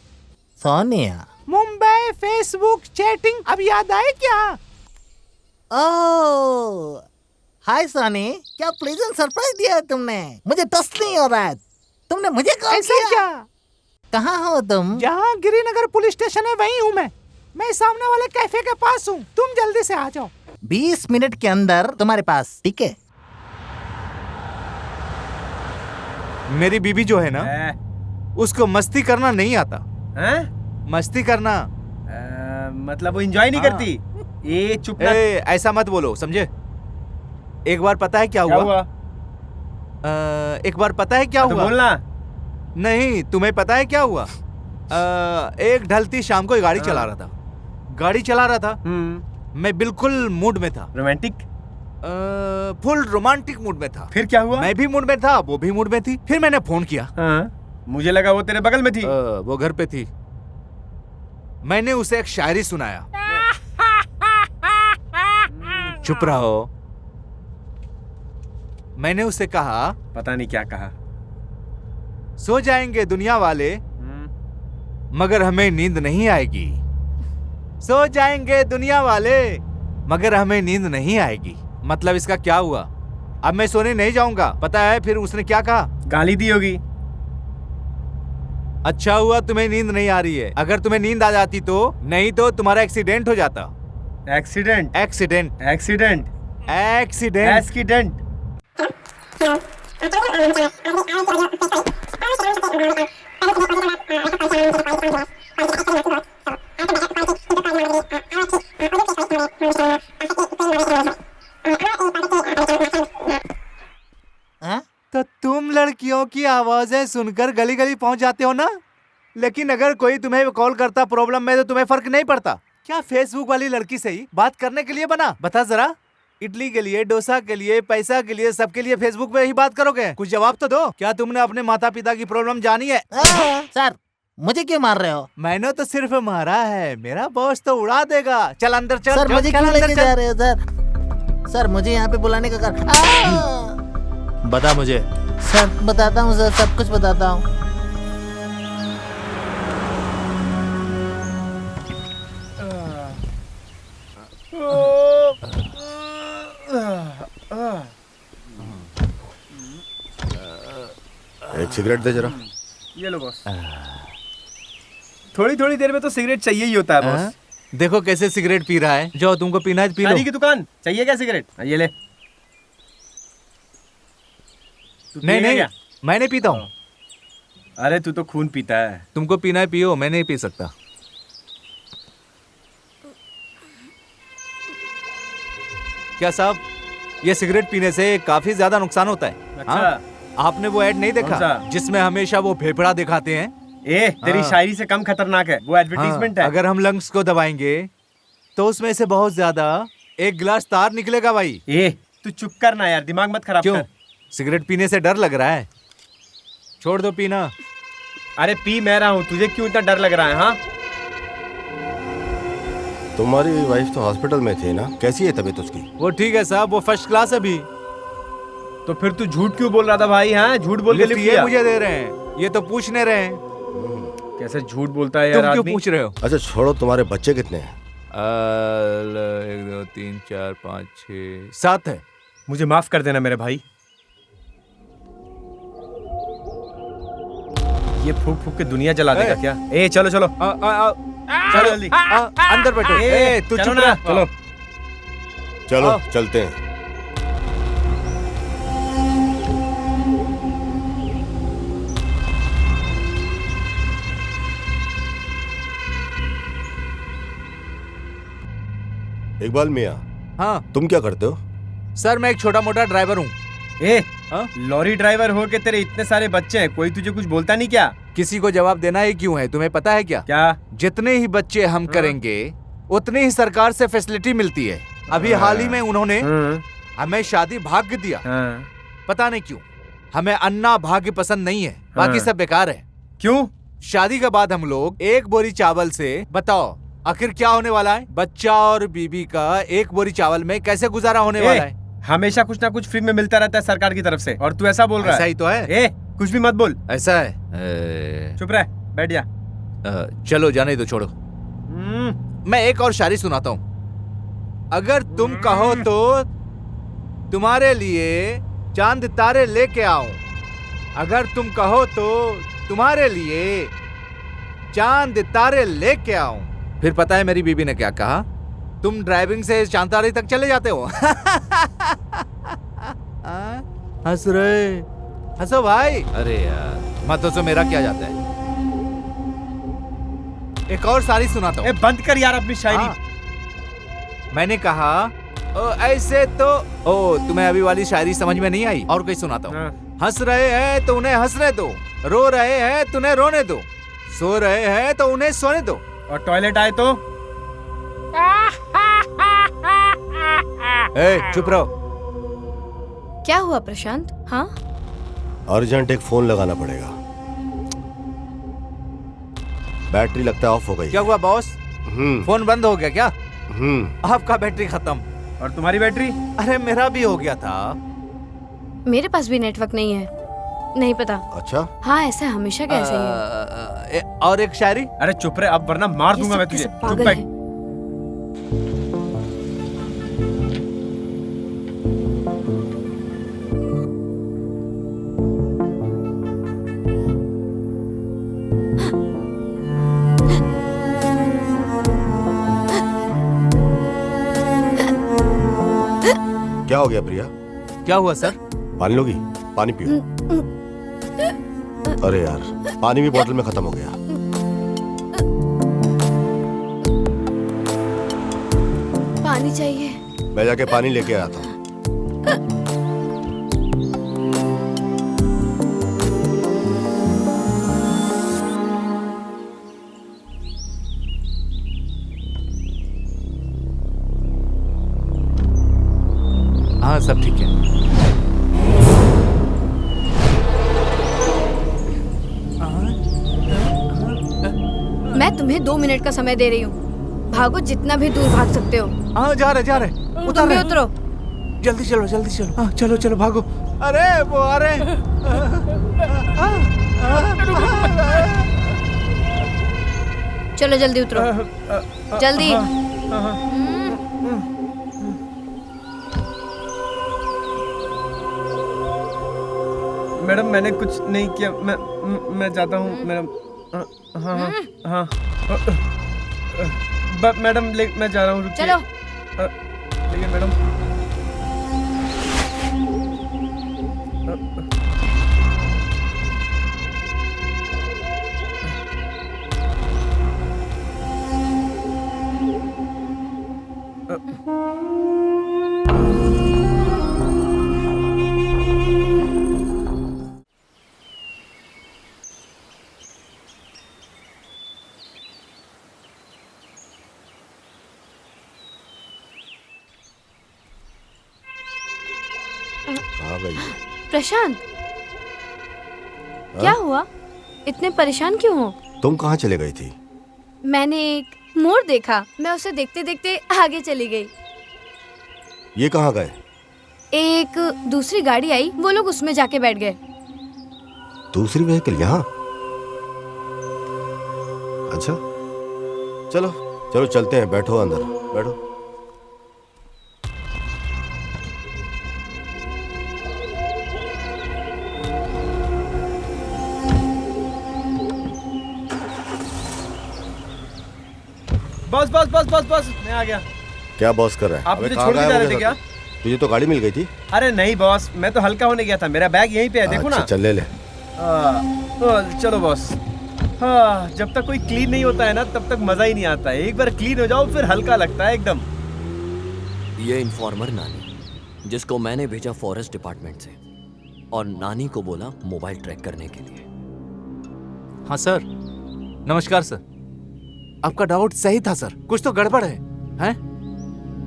सोनिया। मुंबई फेसबुक चैटिंग, अब याद आए क्या? ओह, हाय सोनी, क्या प्लेजेंट सरप्राइज दिया है तुमने। मुझे ट्रस्ट नहीं हो रहा है। तुमने मुझे कॉल ऐसा किया? क्या? कहाँ हो तुम? जहाँ गिरिनगर पुलिस स्टेशन है वहीं हूँ मैं सामने वाले कैफे के पास हूँ। तुम जल्दी से आ जाओ। 20 मिनट के अंदर तुम्हारे पास, ठीक है? मेरी बीबी जो है ना, उसको मस्ती करना नहीं आता। मस्ती करना मतलब वो एंजॉय नहीं करती। ये चुप ना। ऐसा मत बोलो, समझे? एक बार पता है क्या हुआ? एक बार पता है क्या हुआ? बोलना। नहीं, तुम्हें पता है क्या हुआ? एक ढलती शाम को गाड़ी चला रहा था। मैं बिल्कुल मूड में था। रोमांटिक? फुल रोमांटिक मूड में था। फिर क्या हुआ? मैं भी मूड में था, वो भी मूड में थी। फिर मैंने फोन किया। मुझे लगा वो तेरे बगल में थी। वो घर पे थी। मैंने उसे एक शायरी सुनाया। चुप रहो। मैंने उसे कहा, पता नहीं क्या कहा। सो जाएंगे दुनिया वाले मगर हमें नींद नहीं आएगी। सो जाएंगे दुनिया वाले मगर हमें नींद नहीं आएगी। मतलब इसका क्या हुआ? अब मैं सोने नहीं जाऊंगा। पता है फिर उसने क्या कहा? गाली दी होगी। अच्छा हुआ तुम्हें नींद नहीं आ रही है। अगर तुम्हें नींद आ जाती तो, नहीं तो तुम्हारा एक्सीडेंट हो जाता। Accident? Accident. Accident? Accident. Accident. तो तुम लड़कियों की आवाजें सुनकर गली गली पहुंच जाते हो ना, लेकिन अगर कोई तुम्हें कॉल करता प्रॉब्लम में तो तुम्हें फर्क नहीं पड़ता। क्या फेसबुक वाली लड़की से ही बात करने के लिए बना? बता जरा। इडली के लिए, डोसा के लिए, पैसा के लिए, सबके लिए फेसबुक पे ही बात करोगे? कुछ जवाब तो दो। क्या तुमने अपने माता पिता की प्रॉब्लम जानी है? सर, मुझे क्यों मार रहे हो? मैंने तो सिर्फ मारा है, मेरा बॉस तो उड़ा देगा। चल अंदर चल। सर, मुझे क्यों लेके जा रहे हो सर? सर, मुझे यहाँ पे बुलाने का कारण बता मुझे। सर, बताता हूँ सर, सब कुछ बताता हूँ। एक सिगरेट दे जरा। ये लो बॉस। थोड़ी थोड़ी देर में तो सिगरेट चाहिए ही होता है बॉस। देखो कैसे सिगरेट पी रहा है। जो तुमको पीना है पी लो। शादी की दुकान चाहिए क्या सिगरेट? ये ले। नहीं नहीं, मैं नहीं पीता हूँ। अरे तू तो खून पीता है। तुमको पीना है पियो, मैं नहीं पी सकता। क्या साहब, ये सिगरेट पीने से काफी ज्यादा नुकसान होता है। अच्छा। हाँ? आपने वो ऐड नहीं देखा जिसमें हमेशा वो फेफड़ा दिखाते हैं? तेरी हाँ। शायरी से कम खतरनाक है, वो एडवर्टीजमेंट है। अगर हम लंग्स को दबाएंगे तो उसमें से बहुत ज्यादा एक गिलास तार निकलेगा भाई। तू चुप कर ना यार, दिमाग मत खराब क्यों? कर। सिगरेट पीने से डर लग रहा है? छोड़ दो पीना। अरे पी मैं रहा हूँ, तुझे क्यों इतना डर लग रहा है? हाँ तुम्हारी वाइफ तो हॉस्पिटल में थी ना, कैसी है तबीयत उसकी? वो ठीक है साहब, वो फर्स्ट क्लास है अभी। तो फिर तू झूठ क्यों बोल रहा था भाई? हाँ झूठ बोल के लिफ्ट ये मुझे दे रहे हैं, ये तो पूछने रहे हैं। कैसे झूठ बोलता है यार तुम क्यों आदमी? पूछ रहे हो? अच्छा छोड़ो, तुम्हारे बच्चे कितने हैं? 1 2 3 4 5 6 7 है। मुझे माफ कर देना मेरे भाई। ये फूक फूक के दुनिया जला देगा क्या? चलो चलो चलो जल्दी अंदर बैठो। तू चलो चुप ना, रह। चलो चलो चलते हैं। इकबाल मियाँ, हाँ तुम क्या करते हो? सर मैं एक छोटा मोटा ड्राइवर हूँ। लॉरी ड्राइवर हो के तेरे इतने सारे बच्चे हैं, कोई तुझे कुछ बोलता नहीं क्या? किसी को जवाब देना ही क्यों है, तुम्हें पता है क्या? क्या? जितने ही बच्चे हम करेंगे उतनी ही सरकार से फैसिलिटी मिलती है। अभी हाल ही में उन्होंने हमें शादी भाग्य दिया। पता नहीं क्यों, हमें अन्ना भाग्य पसंद नहीं है, बाकी सब बेकार है। क्यों? शादी के बाद हम लोग एक बोरी चावल से, बताओ आखिर क्या होने वाला है? बच्चा और बीबी का एक बोरी चावल में कैसे गुजारा होने वाला है? हमेशा कुछ ना कुछ फ्री में मिलता रहता है सरकार की तरफ से, और तू ऐसा बोल रहा है? ऐसा ही तो है। कुछ भी मत बोल। ऐसा है। चुप रह, बैठ जा। चलो जाने दो, छोड़ो। मैं एक और शायरी सुनाता हूँ। अगर तुम कहो तो तुम्हारे लिए चांद तारे लेके आऊं। अगर तुम कहो तो तुम्हारे लिए चांद तारे लेके आऊं। फिर पता है मेरी बीबी ने क्या कहा? तुम ड्राइविंग से चांद तारे तक चले जाते हो। हंस रहे, हंसो भाई। अरे यार मत हंसो, मेरा क्या जाता है। एक और शायरी सुनाता हूँ। बंद कर यार अपनी शायरी। मैंने कहा ऐसे तो तुम्हें अभी वाली शायरी समझ में नहीं आई, और कोई सुनाता हूँ। हंस रहे हैं तो उन्हें हंसने दो, रो रहे हैं तो उन्हें रोने दो, सो रहे हैं तो उन्हें सोने दो, और टॉयलेट आए तो चुप रहो। क्या हुआ प्रशांत? हाँ अर्जेंट एक फोन लगाना पड़ेगा, बैटरी लगता है ऑफ हो गई। क्या हुआ बॉस? फोन बंद हो गया क्या? आपका बैटरी खत्म। और तुम्हारी बैटरी? अरे मेरा भी हो गया था। मेरे पास भी नेटवर्क नहीं है, नहीं पता। अच्छा हाँ ऐसा हमेशा कैसे ही है। और एक शायरी। अरे चुप रहे, अब वरना मार दूंगा मैं तुझे। चुप बैठ। क्या हो गया प्रिया? क्या हुआ सर? पानी लोगी? पानी पियो। अरे यार पानी भी बोतल में खत्म हो गया। पानी चाहिए? मैं जाके पानी लेके आया था। हाँ सब ठीक है। मैं तुम्हें 2 मिनट का समय दे रही हूँ, भागो जितना भी दूर भाग सकते हो। हाँ जा रहे तुम भी उतरो। जल्दी चलो जल्दी चलो। हाँ चलो चलो भागो। अरे वो आ रहे। चलो जल्दी उतरो, जल्दी। मैडम मैंने कुछ नहीं किया, मैं चाहता हूँ मैडम। हाँ हाँ हाँ मैडम मैं जा रहा हूँ, रुकिए। चलो। लेकिन मैडम गई है? प्रशांत, क्या हुआ? इतने परेशान क्यों हो? तुम कहाँ चले गई थी? मैंने एक मोड़ देखा, मैं उसे देखते देखते आगे चली गई। ये कहाँ गए? एक दूसरी गाड़ी आई, वो लोग उसमें जाके बैठ गए। दूसरी व्हीकल यहाँ? अच्छा, चलो चलो चलते हैं, बैठो अंदर बैठो। बस बस बस बस बस, मैं आ गया। क्या बॉस कर रहा है? आप अबे मुझे कहाँ छोड़ के गायब जा हो रहे गया थे क्या? था? तुझे तो गाड़ी मिल गई थी। अरे नहीं बॉस, मैं तो हल्का होने गया था, मेरा बैग यहीं पे है, देखो ना। अच्छा, चल ले ले। चलो बॉस। हाँ, जब तक कोई क्लीन नहीं होता है ना, तब तक मजा ही नहीं आता है। एक बार क्लीन हो जाओ फिर हल्का लगता है एकदम। ये इन्फॉर्मर नानी, जिसको मैंने भेजा फॉरेस्ट डिपार्टमेंट से, और नानी को बोला मोबाइल ट्रैक करने के लिए। हाँ सर, नमस्कार सर। आपका डाउट सही था सर, कुछ तो गड़बड़ है, हैं?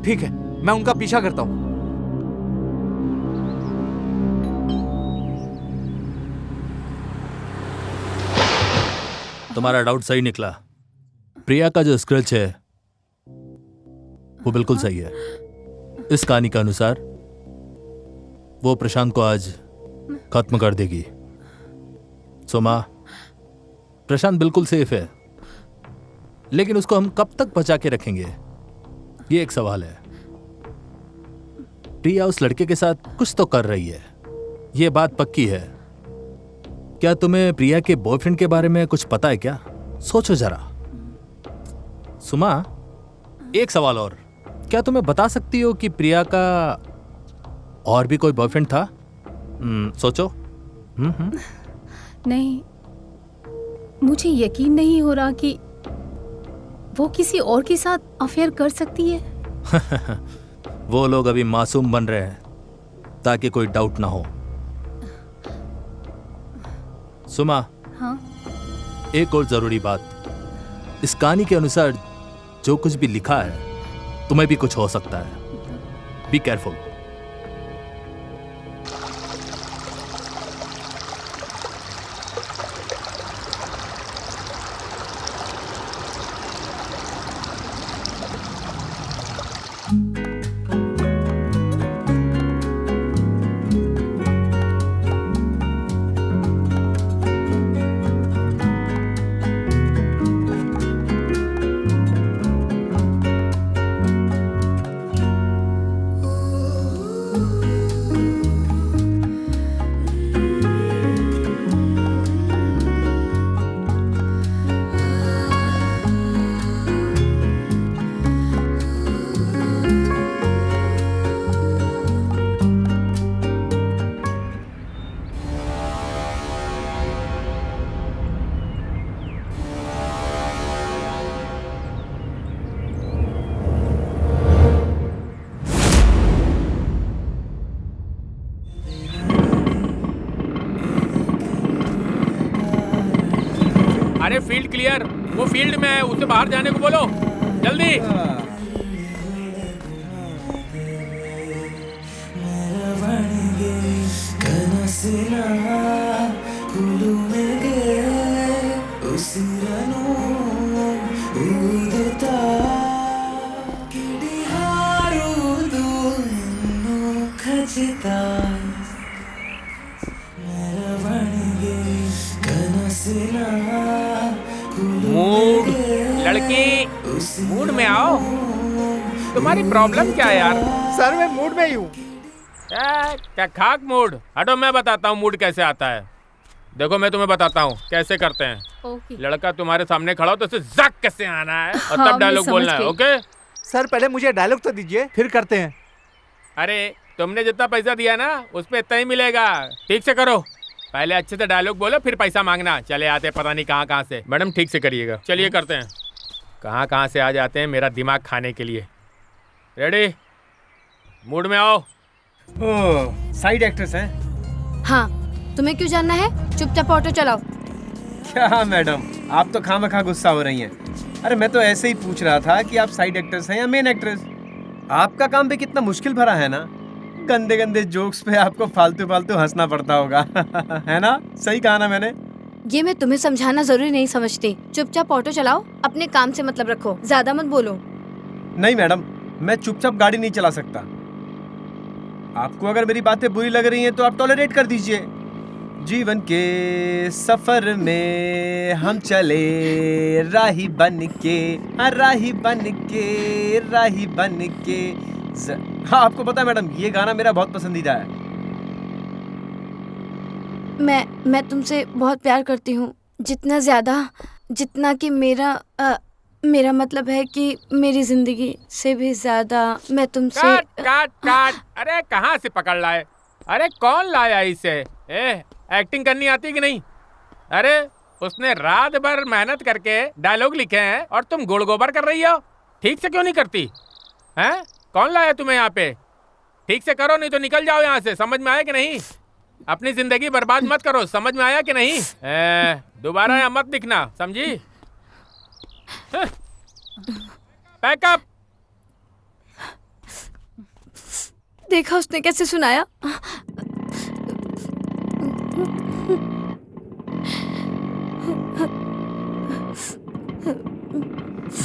ठीक है, मैं उनका पीछा करता हूँ। तुम्हारा डाउट सही निकला। प्रिया का जो स्क्रैच है वो बिल्कुल सही है। इस कहानी के अनुसार वो प्रशांत को आज खत्म कर देगी। सोमा, प्रशांत बिल्कुल सेफ है, लेकिन उसको हम कब तक बचा के रखेंगे, ये एक सवाल है। प्रिया उस लड़के के साथ कुछ तो कर रही है, ये बात पक्की है। क्या तुम्हें प्रिया के बॉयफ्रेंड के बारे में कुछ पता है क्या? सोचो जरा। सुमा, एक सवाल और, क्या तुम्हें बता सकती हो कि प्रिया का और भी कोई बॉयफ्रेंड था? सोचो। नहीं, मुझे यकीन नहीं हो रहा कि वो किसी और के साथ अफेयर कर सकती है। वो लोग अभी मासूम बन रहे हैं ताकि कोई डाउट ना हो। सुमा, हाँ? एक और जरूरी बात, इस कहानी के अनुसार जो कुछ भी लिखा है, तुम्हें भी कुछ हो सकता है। Be careful. अरे फील्ड क्लियर, वो फील्ड में है, उसे बाहर जाने को बोलो जल्दी। मूड, लड़की, मूड में आओ। तुम्हारी प्रॉब्लम क्या है यार? सर मैं मूड में ही हूँ। क्या खाक मूड? हटो, मैं बताता हूँ मूड कैसे आता है। देखो मैं तुम्हें बताता हूँ कैसे करते हैं। ओके। लड़का तुम्हारे सामने खड़ा हो तो उसे जक कैसे आना है और हाँ, तब डायलॉग मैं बोलना समझ है। गई। ओके? सर पहले मुझे डायलॉग तो दीजिए, फिर करते हैं। अरे तुमने जितना पैसा दिया ना उस पे इतना ही मिलेगा। ठीक से करो, पहले अच्छे से डायलॉग बोलो फिर पैसा मांगना। चले आते पता नहीं कहाँ कहाँ से। मैडम ठीक से करिएगा। चलिए करते हैं। कहाँ कहाँ से आ जाते हैं मेरा दिमाग खाने के लिए। रेडी? मूड में आओ। साइड एक्ट्रेस हैं? हाँ, तुम्हें क्यों जानना है? चुपचाप ऑटो चलाओ। क्या मैडम, आप तो खामखा गुस्सा हो रही हैं। अरे मैं तो ऐसे ही पूछ रहा था कि आप साइड एक्ट्रेस हैं या मेन एक्ट्रेस। आपका काम भी कितना मुश्किल भरा है ना। गंदे गंदे जोक्स पे आपको फालतू फालतू हंसना पड़ता होगा है ना? सही कहा ना मैंने? ये मैं तुम्हें समझाना जरूरी नहीं समझती। चुपचाप ऑटो चलाओ, अपने काम से मतलब रखो, ज्यादा मत बोलो। नहीं मैडम, मैं चुपचाप गाड़ी नहीं चला सकता। आपको अगर मेरी बातें बुरी लग रही हैं तो आप टॉलरेट कर दीजिए। जीवन के सफर में हम चले राही बन के, राही बन के, राही बन के। हाँ, आपको पता है मैडम, ये गाना मेरा बहुत पसंदीदा है। मैं तुमसे बहुत प्यार करती हूँ, जितना ज्यादा जितना कि मेरा मतलब है कि मेरी जिंदगी से भी ज्यादा मैं तुमसे। काट काट काट। अरे कहाँ से पकड़ लाए? अरे कौन लाया इसे? एक्टिंग करनी आती कि नहीं? अरे उसने रात भर मेहनत करके डायलॉग लिखे हैं और तुम गुड़ गोबर कर रही हो। ठीक से क्यों नहीं करती हैं? कौन लाया तुम्हें यहाँ पे? ठीक से करो, नहीं तो निकल जाओ यहाँ से। समझ में आया कि नहीं? अपनी जिंदगी बर्बाद मत करो। समझ में आया कि नहीं? दोबारा यहाँ मत दिखना, समझी? पैकअप। देखा उसने कैसे सुनाया?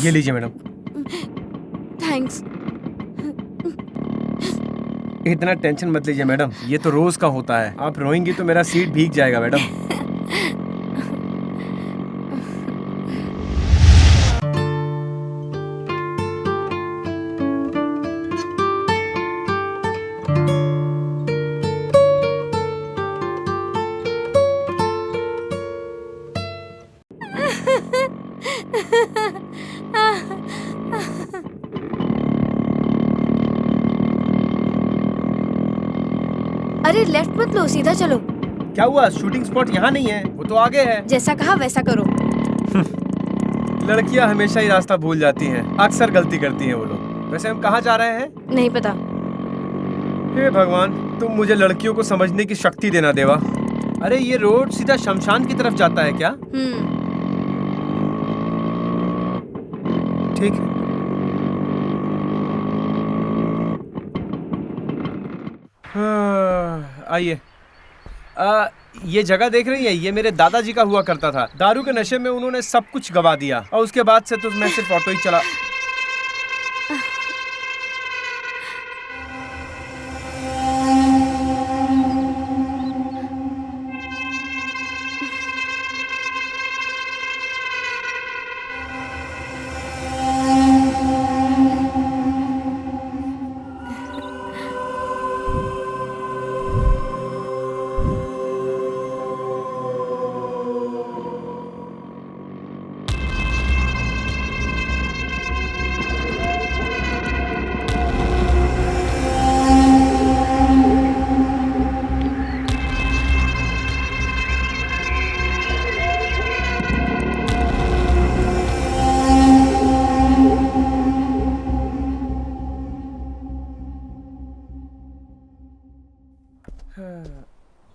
ये लीजिए मैडम। थैंक्स। इतना टेंशन मत लीजिए मैडम, ये तो रोज का होता है। आप रोएंगी तो मेरा सीट भीग जाएगा मैडम। अरे लेफ्ट मत लो, सीधा चलो। क्या हुआ? शूटिंग स्पॉट यहाँ नहीं है, वो तो आगे है। जैसा कहा वैसा करो। लड़कियाँ हमेशा ही रास्ता भूल जाती हैं, अक्सर गलती करती हैं वो लोग। वैसे हम कहाँ जा रहे हैं? नहीं पता। हे भगवान, तुम मुझे लड़कियों को समझने की शक्ति देना देवा। अरे ये रोड सीधा शमशान की तरफ जाता है क्या? ठीक है। आइए। ये जगह देख रही है, ये मेरे दादाजी का हुआ करता था। दारू के नशे में उन्होंने सब कुछ गवा दिया और उसके बाद से तो मैं सिर्फ ऑटो ही चला।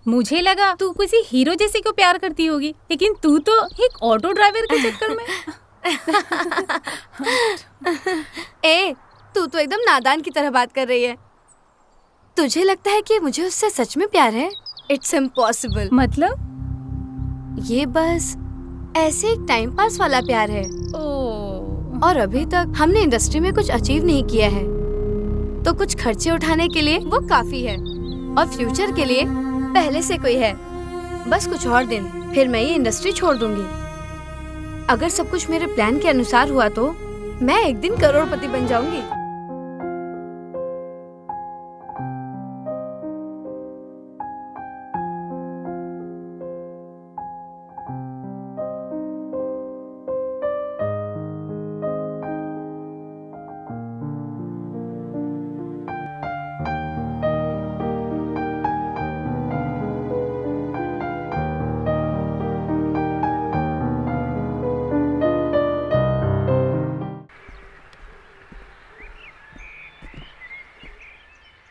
मुझे लगा तू किसी हीरो जैसे को प्यार करती होगी, लेकिन तू तो एक ऑटो ड्राइवर के चक्कर में। तू तो एकदम नादान की तरह बात कर रही है। तुझे लगता है कि मुझे उससे सच में प्यार है? It's impossible. मतलब? ये बस ऐसे एक टाइम पास वाला प्यार है। और अभी तक हमने इंडस्ट्री में कुछ अचीव नहीं किया है, तो कुछ खर्चे उठाने के लिए वो काफी है, और फ्यूचर के लिए पहले से कोई है। बस कुछ और दिन, फिर मैं ये इंडस्ट्री छोड़ दूंगी। अगर सब कुछ मेरे प्लान के अनुसार हुआ तो मैं एक दिन करोड़पति बन जाऊंगी।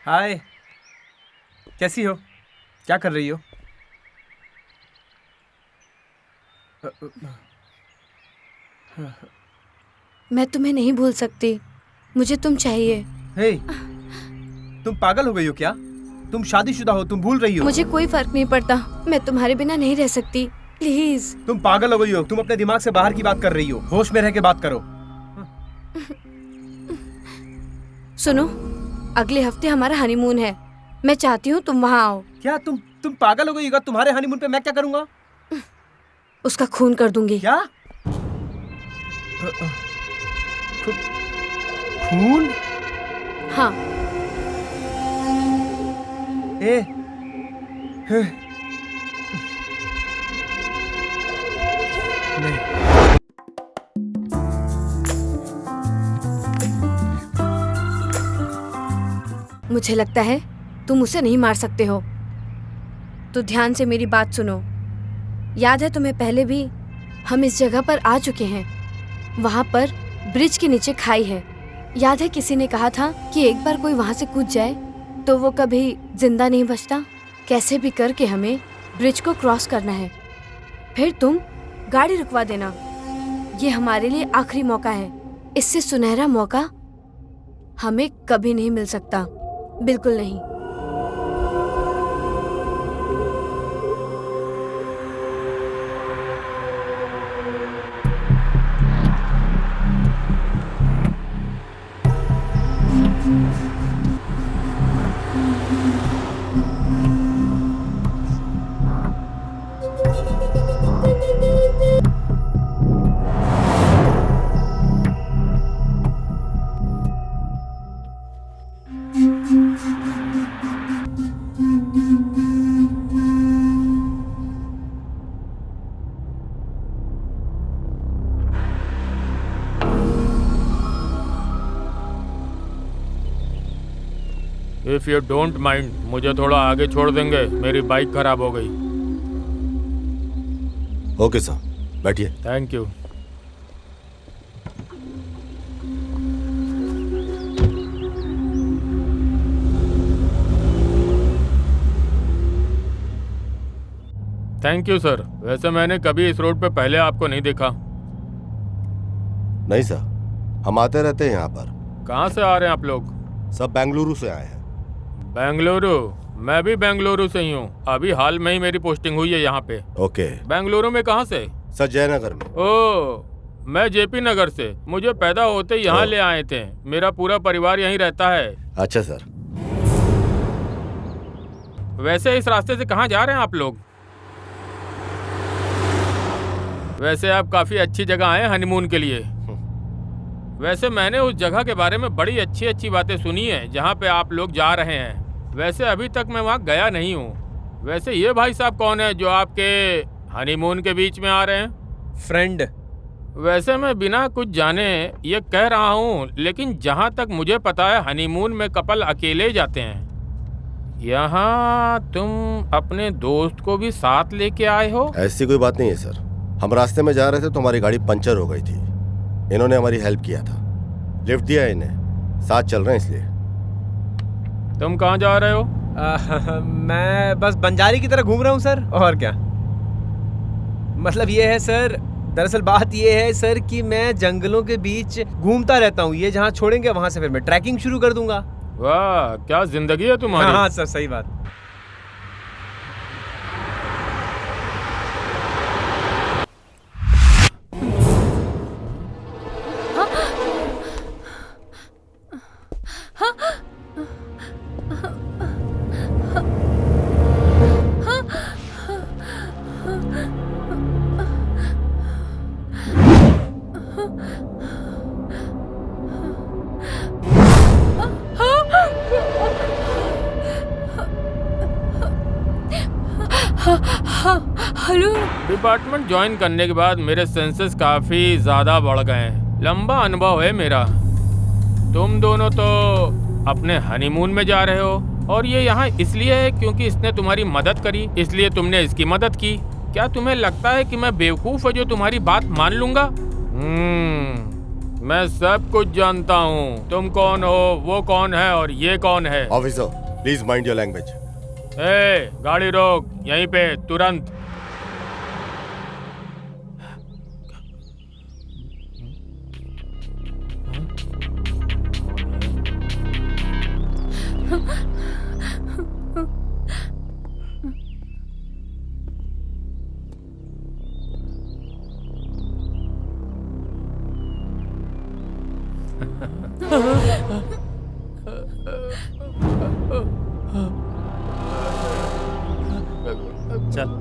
हाय, कैसी हो? क्या कर रही हो? मैं तुम्हें नहीं भूल सकती, मुझे तुम चाहिए। हे, तुम पागल हो गई हो क्या? तुम शादीशुदा हो, तुम भूल रही हो। मुझे कोई फर्क नहीं पड़ता, मैं तुम्हारे बिना नहीं रह सकती, प्लीज। तुम पागल हो गई हो, तुम अपने दिमाग से बाहर की बात कर रही हो, होश में रह के बात करो। सुनो, अगले हफ्ते हमारा हनीमून है, मैं चाहती हूँ तुम वहाँ आओ। क्या तुम पागल हो गई होगा? तुम्हारे हनीमून पे मैं क्या करूँगा? उसका खून कर दूंगी। क्या? खून? हाँ। नहीं। मुझे लगता है तुम उसे नहीं मार सकते हो, तो ध्यान से मेरी बात सुनो। याद है तुम्हें, पहले भी हम इस जगह पर आ चुके हैं। वहाँ पर ब्रिज के नीचे खाई है। याद है किसी ने कहा था कि एक बार कोई वहाँ से कूद जाए तो वो कभी जिंदा नहीं बचता। कैसे भी करके हमें ब्रिज को क्रॉस करना है, फिर तुम गाड़ी रुकवा देना। ये हमारे लिए आखिरी मौका है, इससे सुनहरा मौका हमें कभी नहीं मिल सकता, बिल्कुल नहीं। इफ यू डोंट माइंड, मुझे थोड़ा आगे छोड़ देंगे, मेरी बाइक खराब हो गई। ओके सर, बैठिए। Thank you. Thank you sir. वैसे मैंने कभी इस रोड पे पहले आपको नहीं देखा। नहीं सर, हम आते रहते हैं यहाँ पर। कहाँ से आ रहे हैं आप लोग? सब बेंगलुरु से आए हैं। बेंगलुरु? मैं भी बेंगलुरु से ही हूँ, अभी हाल में ही मेरी पोस्टिंग हुई है यहाँ पे। ओके। बेंगलुरु में कहाँ से? सर जयनगर में। ओह, मैं जेपी नगर से। मुझे पैदा होते यहाँ ले आए थे, मेरा पूरा परिवार यहीं रहता है। अच्छा सर। वैसे इस रास्ते से कहाँ जा रहे हैं आप लोग? वैसे आप काफी अच्छी जगह आए हनीमून के लिए। वैसे मैंने उस जगह के बारे में बड़ी अच्छी अच्छी बातें सुनी है जहाँ पे आप लोग जा रहे हैं। वैसे अभी तक मैं वहाँ गया नहीं हूँ। वैसे ये भाई साहब कौन है जो आपके हनीमून के बीच में आ रहे हैं? फ्रेंड। वैसे मैं बिना कुछ जाने ये कह रहा हूँ, लेकिन जहाँ तक मुझे पता है हनीमून में कपल अकेले जाते हैं। यहाँ तुम अपने दोस्त को भी साथ लेके आए हो? ऐसी कोई बात नहीं है सर, हम रास्ते में जा रहे थे तो हमारी गाड़ी पंचर हो गई थी। इन्होंने हमारी हेल्प किया था, लिफ्ट दिया इन्हें, साथ चल रहे हैं इसलिए। तुम कहाँ जा रहे हो? मैं बस बंजारी की तरह घूम रहा हूँ सर, और क्या। मतलब ये है सर, दरअसल बात ये है सर कि मैं जंगलों के बीच घूमता रहता हूँ। ये जहाँ छोड़ेंगे वहाँ से फिर मैं ट्रैकिंग शुरू कर दूंगा। वाह, क्या जिंदगी है तुम्हारी। हाँ सर, सही बात। हेलो। डिपार्टमेंट ज्वाइन करने के बाद मेरे सेंसेस काफी ज्यादा बढ़ गए हैं। लंबा अनुभव है मेरा। तुम दोनों तो अपने हनीमून में जा रहे हो और ये यहाँ इसलिए है क्योंकि इसने तुम्हारी मदद करी, इसलिए तुमने इसकी मदद की। क्या तुम्हें लगता है कि मैं बेवकूफ है जो तुम्हारी बात मान लूंगा? मैं सब कुछ जानता हूँ। तुम कौन हो, वो कौन है और ये कौन है। Officer please mind your language. गाड़ी रोक यहीं पे तुरंत। चल।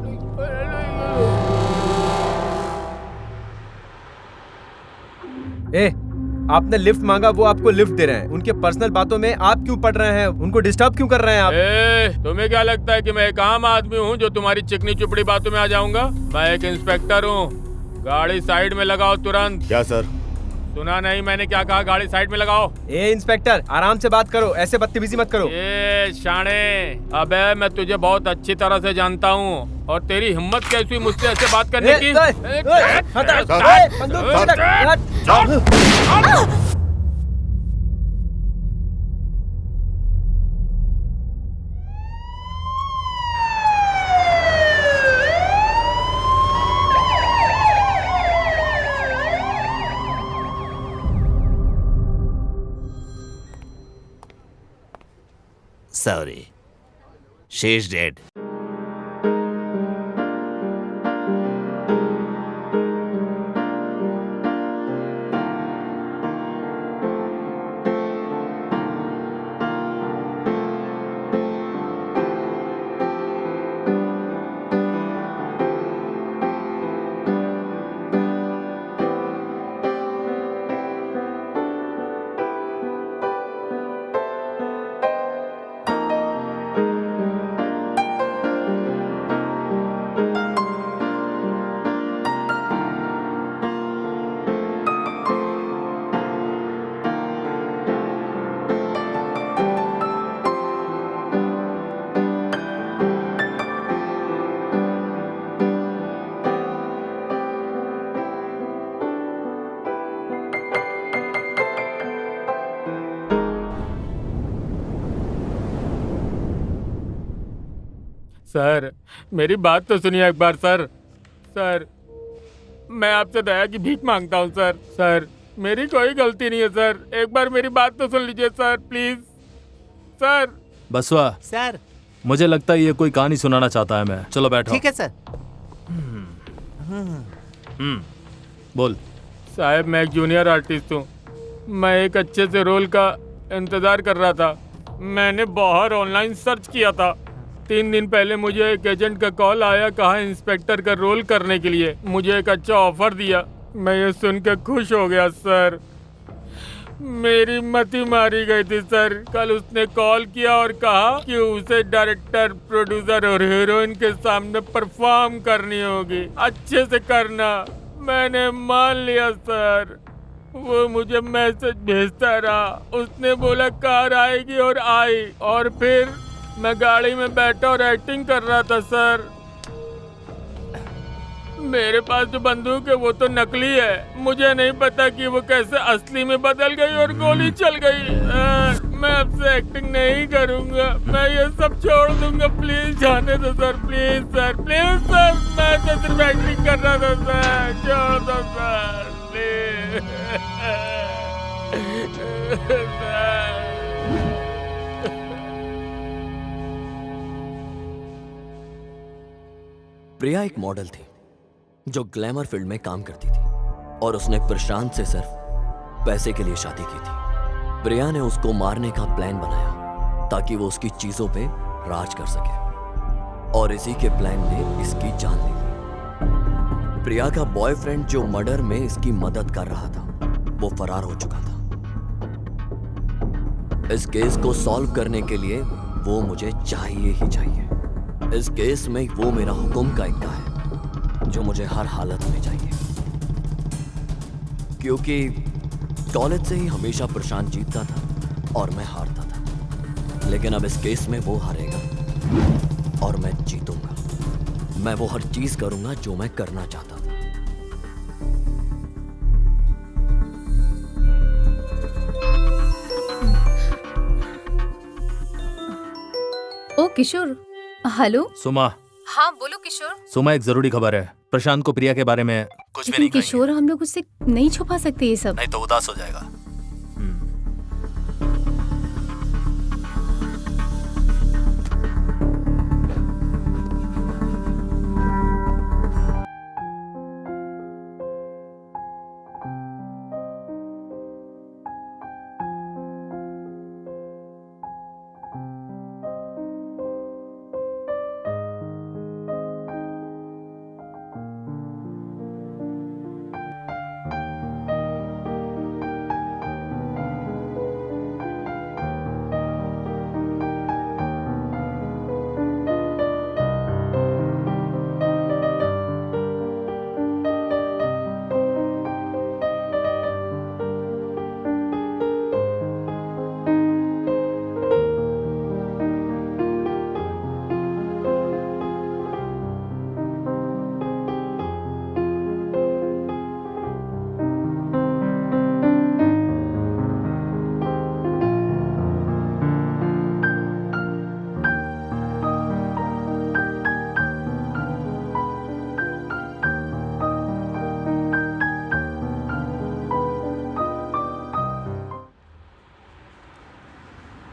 आपने लिफ्ट मांगा, वो आपको लिफ्ट दे रहे हैं। उनके पर्सनल बातों में आप क्यों पड़ रहे हैं? उनको डिस्टर्ब क्यों कर रहे हैं आप? तुम्हें क्या लगता है कि मैं एक आम आदमी हूँ जो तुम्हारी चिकनी चुपड़ी बातों में आ जाऊंगा? मैं एक इंस्पेक्टर हूँ। गाड़ी साइड में लगाओ तुरंत। क्या सर? सुना नहीं मैंने क्या कहा? गाड़ी साइड में लगाओ। ए इंस्पेक्टर, आराम से बात करो, ऐसे बदतमीजी मत करो। ए शाणे, अबे मैं तुझे बहुत अच्छी तरह से जानता हूँ और तेरी हिम्मत कैसी हुई मुझसे ऐसे बात करने की? Sorry. She's dead. सर मेरी बात तो सुनिए एक बार। सर मैं आपसे दया की भीख मांगता हूँ सर मेरी कोई गलती नहीं है सर, एक बार मेरी बात तो सुन लीजिए सर प्लीज सर। बसवा सर, मुझे लगता है ये कोई कहानी सुनाना चाहता है। मैं चलो बैठो। ठीक है सर। बोल। साहब मैं एक जूनियर आर्टिस्ट हूँ। मैं एक अच्छे से रोल का इंतजार कर रहा था। मैंने बाहर ऑनलाइन सर्च किया था। 3 दिन पहले मुझे एक एजेंट का कॉल आया, कहा इंस्पेक्टर का रोल करने के लिए। मुझे एक अच्छा ऑफर दिया। मैं ये सुनकर खुश हो गया सर। मेरी मति मारी गई थी सर। कल उसने कॉल किया और कहा कि उसे डायरेक्टर, प्रोड्यूसर और हीरोइन के सामने परफॉर्म करनी होगी। अच्छे से करना। मैंने मान लिया सर। वो मुझे मैसेज भेजता रहा। उसने बोला कार आएगी और आई, और फिर मैं गाड़ी में बैठा और एक्टिंग कर रहा था सर। मेरे पास जो बंदूक है वो तो नकली है। मुझे नहीं पता कि वो कैसे असली में बदल गई और गोली चल गई। मैं अब से एक्टिंग नहीं करूंगा। मैं ये सब छोड़ दूंगा। प्लीज जाने दो sir, please sir, please sir. मैं तो सिर्फ एक्टिंग कर रहा था सर, छोड़ दो सर प्लीज सर। प्रिया एक मॉडल थी जो ग्लैमर फील्ड में काम करती थी और उसने प्रशांत से सिर्फ पैसे के लिए शादी की थी। प्रिया ने उसको मारने का प्लान बनाया ताकि वो उसकी चीजों पे राज कर सके, और इसी के प्लान ने इसकी जान ले ली। प्रिया का बॉयफ्रेंड जो मर्डर में इसकी मदद कर रहा था वो फरार हो चुका था। इस केस को सॉल्व करने के लिए वो मुझे चाहिए ही चाहिए। इस केस में वो मेरा हुक्म का इक्का है जो मुझे हर हालत में चाहिए, क्योंकि कॉलेज से ही हमेशा प्रशांत जीतता था और मैं हारता था। लेकिन अब इस केस में वो हारेगा और मैं जीतूंगा। मैं वो हर चीज करूंगा जो मैं करना चाहता था। ओ किशोर। हेलो सुमा। हाँ बोलो किशोर। सुमा, एक जरूरी खबर है। प्रशांत को प्रिया के बारे में कुछ भी नहीं कहेंगे। किशोर, हम लोग उससे नहीं छुपा सकते ये सब। नहीं तो उदास हो जाएगा।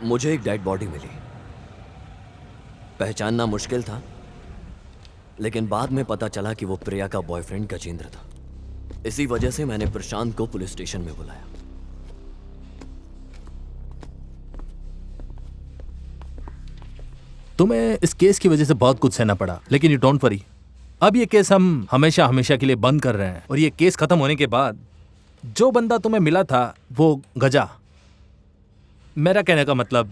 मुझे एक डेड बॉडी मिली। पहचानना मुश्किल था, लेकिन बाद में पता चला कि वो प्रिया का बॉयफ्रेंड गजेंद्र था। इसी वजह से मैंने प्रशांत को पुलिस स्टेशन में बुलाया। तुम्हें इस केस की वजह से बहुत कुछ सहना पड़ा, लेकिन यू डोंट वरी। अब ये केस हम हमेशा हमेशा के लिए बंद कर रहे हैं, और ये केस खत्म होने के बाद जो बंदा तुम्हें मिला था वो गजा, मेरा कहने का मतलब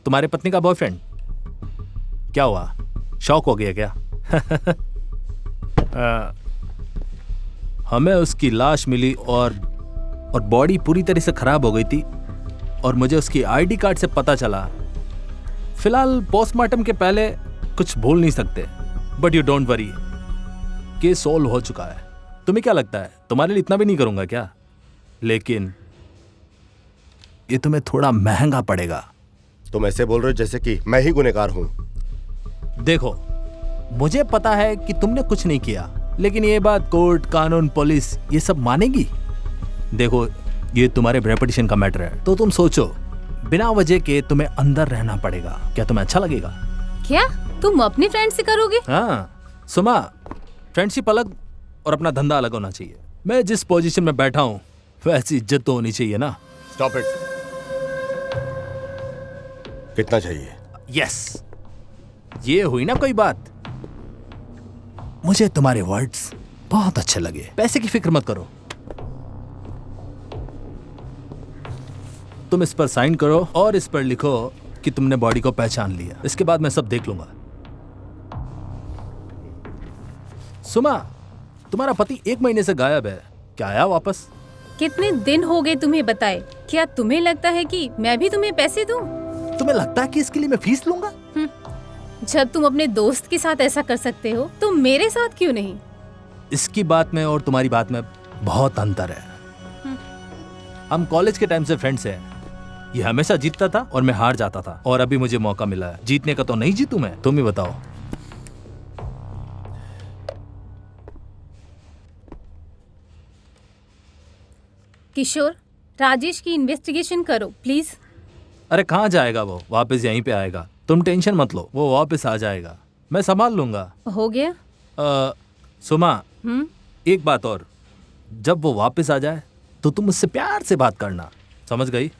तुम्हारे पत्नी का बॉयफ्रेंड। क्या हुआ, शौक हो गया क्या? हमें उसकी लाश मिली और बॉडी पूरी तरह से खराब हो गई थी, और मुझे उसकी आईडी कार्ड से पता चला। फिलहाल पोस्टमार्टम के पहले कुछ बोल नहीं सकते, but you don't worry, case solve हो चुका है। तुम्हें क्या लगता है, तुम्हारे लिए इतना भी नहीं करूंगा क्या? लेकिन ये तुम्हें थोड़ा महंगा पड़ेगा। तुम ऐसे बोल रहे हो जैसे कि मैं ही गुनहगार हूं। देखो, मुझे पता है कि तुमने कुछ नहीं किया, लेकिन ये बात कोर्ट, कानून, पुलिस ये सब मानेगी? देखो, ये तुम्हारे रेपुटेशन का मैटर है, तो तुम सोचो, बिना वजह के तुम्हें अंदर रहना पड़ेगा। क्या तुम्हें अच्छा लगेगा? क्या तुम अपनी फ्रेंड से करोगे? हाँ सुमा, फ्रेंडशिप अलग और अपना धंधा अलग होना चाहिए। मैं जिस पोजीशन में बैठा हूँ वैसी इज्जत तो होनी चाहिए ना। Stop it. कितना चाहिए? यस, ये हुई ना कोई बात। मुझे तुम्हारे वर्ड्स बहुत अच्छे लगे। पैसे की फिक्र मत करो, तुम इस पर साइन करो और इस पर लिखो कि तुमने बॉडी को पहचान लिया। इसके बाद मैं सब देख लूंगा। सुमा, तुम्हारा पति 1 महीने से गायब है, क्या आया वापस? कितने दिन हो गए तुम्हें बताए? क्या तुम्हें लगता है कि मैं भी तुम्हें पैसे दूं? तुम्हें लगता है कि इसके लिए मैं फीस लूंगा? जब तुम अपने दोस्त के साथ ऐसा कर सकते हो तो मेरे साथ क्यों नहीं? इसकी बात में और तुम्हारी बात में बहुत अंतर है। हम कॉलेज के टाइम से फ्रेंड्स हैं। ये हमेशा जीतता था और मैं हार जाता था, और अभी मुझे मौका मिला है जीतने का, तो नहीं जीतू मैं? तुम ही बताओ। किशोर, राजेश की इन्वेस्टिगेशन करो प्लीज। अरे कहाँ जाएगा वो, वापस यहीं पे आएगा। तुम टेंशन मत लो, वो वापस आ जाएगा, मैं संभाल लूंगा। हो गया? सुमा, एक बात और, जब वो वापस आ जाए तो तुम उससे प्यार से बात करना, समझ गई?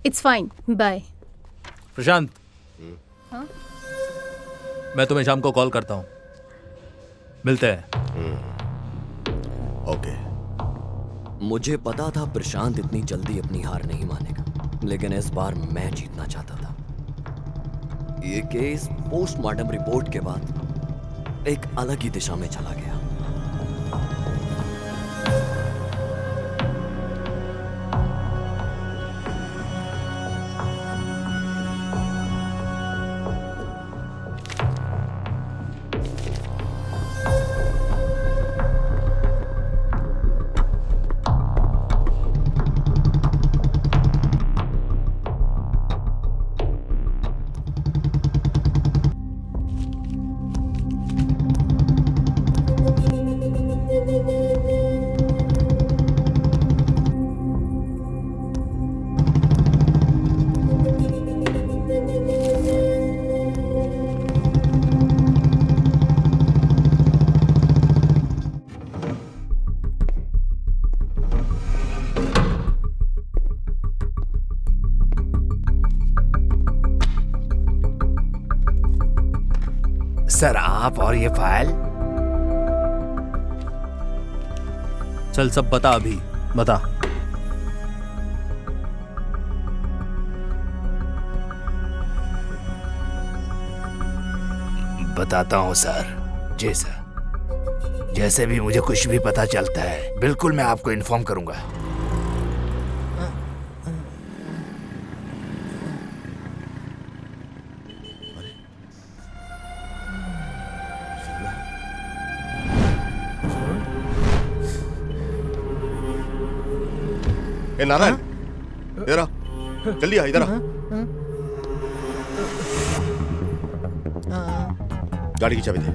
It's fine, bye. प्रशांत, मैं तुम्हें शाम को कॉल करता हूँ, मिलते हैं। ओके। मुझे पता था प्रशांत इतनी जल्दी अपनी हार नहीं मानेगा, लेकिन इस बार मैं जीतना चाहता था। ये केस पोस्टमार्टम रिपोर्ट के बाद एक अलग ही दिशा में चला गया। सर, आप और ये फाइल? चल सब बता, अभी बता। बताता हूँ सर। जी सर, जैसे भी मुझे कुछ भी पता चलता है बिल्कुल मैं आपको इन्फॉर्म करूंगा। ए नारायण, इधर आ, जल्दी आ, इधर आ। गाड़ी की चाबी दे।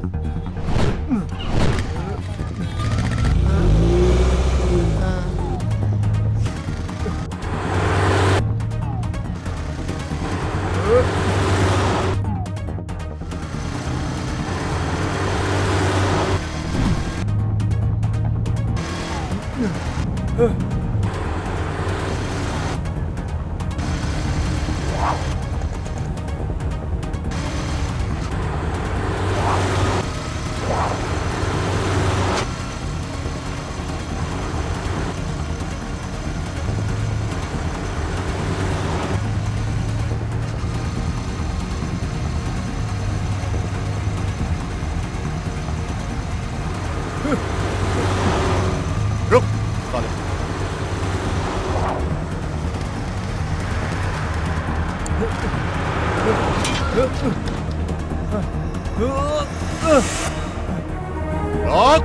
रॉक!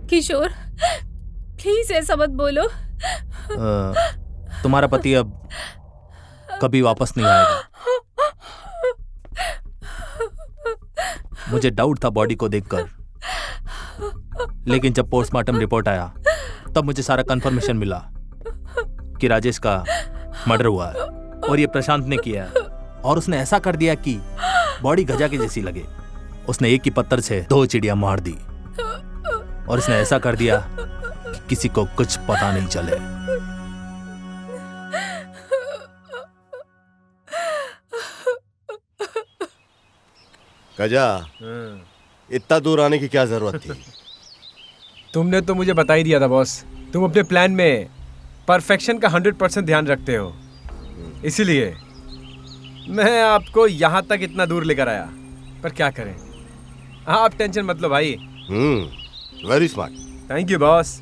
किशोर, प्लीज ऐसा मत बोलो। तुम्हारा पति अब कभी वापस नहीं आएगा। मुझे डाउट था बॉडी को देखकर, लेकिन जब पोस्टमार्टम रिपोर्ट आया तब मुझे सारा कंफर्मेशन मिला कि राजेश का मर्डर हुआ है और ये प्रशांत ने किया है। और उसने ऐसा कर दिया कि बॉडी गजा के जैसी लगे। उसने एक ही पत्थर से 2 चिड़िया मार दी और इसने ऐसा कर दिया कि किसी को कुछ पता नहीं चले। गजा, इतना दूर आने की क्या जरूरत थी? तुमने तो मुझे बता ही दिया था बॉस। तुम अपने प्लान में परफेक्शन का 100% ध्यान रखते हो, इसीलिए मैं आपको यहाँ तक इतना दूर लेकर आया। पर क्या करें, आप टेंशन मत लो भाई। Very smart. Thank you boss.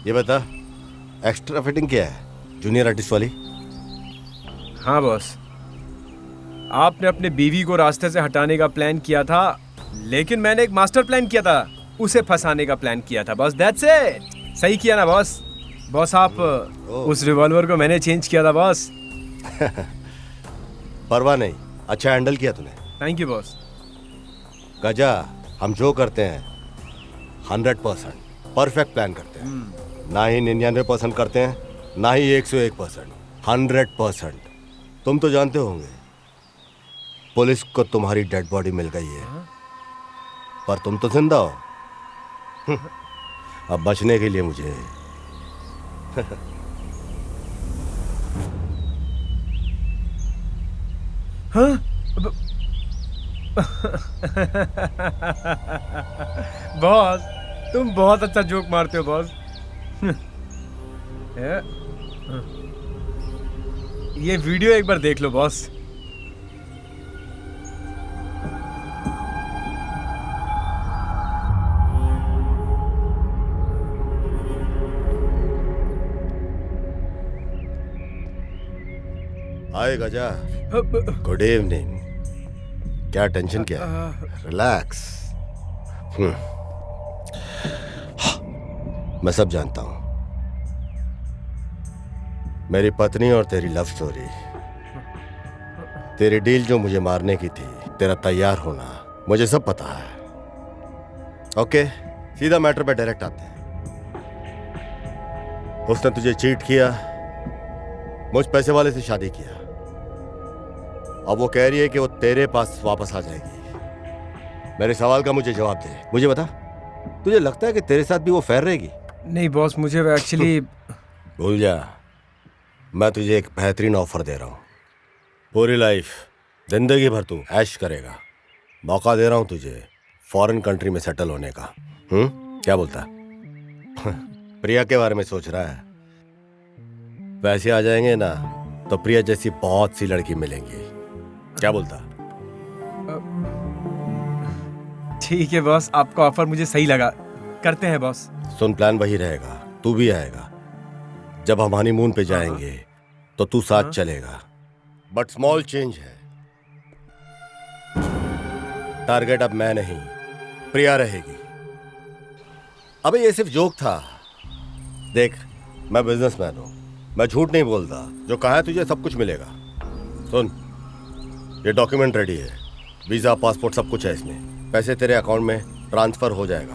ये बता, एक्स्ट्रा फिटिंग क्या है? जूनियर आर्टिस्ट वाली? हाँ बॉस, आपने अपने बीवी को रास्ते से हटाने का प्लान किया था, लेकिन मैंने एक मास्टर प्लान किया था, उसे फंसाने का प्लान किया था बॉस। That's it. सही किया ना बॉस? बॉस आप उस रिवॉल्वर को मैंने चेंज किया था बॉस। परवाह नहीं, अच्छा हैंडल किया तूने। Thank you boss. गजा, हम जो करते हैं 100% परफेक्ट प्लान करते हैं। ना ही 99% करते हैं, ना ही 101%, 100%। तुम तो जानते होंगे पुलिस को तुम्हारी डेड बॉडी मिल गई है, पर तुम तो जिंदा हो। अब बचने के लिए मुझे हाँ? बॉस, तुम बहुत अच्छा जोक मारते हो बॉस। ये वीडियो एक बार देख लो बॉस। हाय गजा, गुड इवनिंग। क्या टेंशन क्या है? रिलैक्स। मैं सब जानता हूं। मेरी पत्नी और तेरी लव स्टोरी, तेरी डील जो मुझे मारने की थी, तेरा तैयार होना, मुझे सब पता है। ओके, सीधा मैटर पे डायरेक्ट आते हैं। उसने तुझे चीट किया, मुझ पैसे वाले से शादी किया। अब वो कह रही है कि वो तेरे पास वापस आ जाएगी। मेरे सवाल का मुझे जवाब दे। मुझे बता, तुझे लगता है कि तेरे साथ भी वो फेयर रहेगी? नहीं बॉस, मुझे एक्चुअली भूल जा। मैं तुझे एक बेहतरीन ऑफर दे रहा हूँ। पूरी लाइफ, जिंदगी भर तू ऐश करेगा। मौका दे रहा हूँ तुझे फॉरेन कंट्री में सेटल होने का। क्या बोलता? प्रिया के बारे में सोच रहा है? पैसे आ जाएंगे ना तो प्रिया जैसी बहुत सी लड़की मिलेंगी। क्या बोलता? ठीक है बॉस, आपका ऑफर मुझे सही लगा, करते हैं बॉस। सुन, प्लान वही रहेगा, तू भी आएगा। जब हम हनीमून पे जाएंगे तो तू साथ चलेगा, बट स्मॉल चेंज है। टारगेट अब मैं नहीं, प्रिया रहेगी। अबे ये सिर्फ जोक था। देख, मैं बिजनेसमैन हूं, मैं झूठ नहीं बोलता। जो कहा है तुझे सब कुछ मिलेगा। सुन, ये डॉक्यूमेंट रेडी है, वीजा, पासपोर्ट, सब कुछ है इसमें। पैसे तेरे अकाउंट में ट्रांसफर हो जाएगा।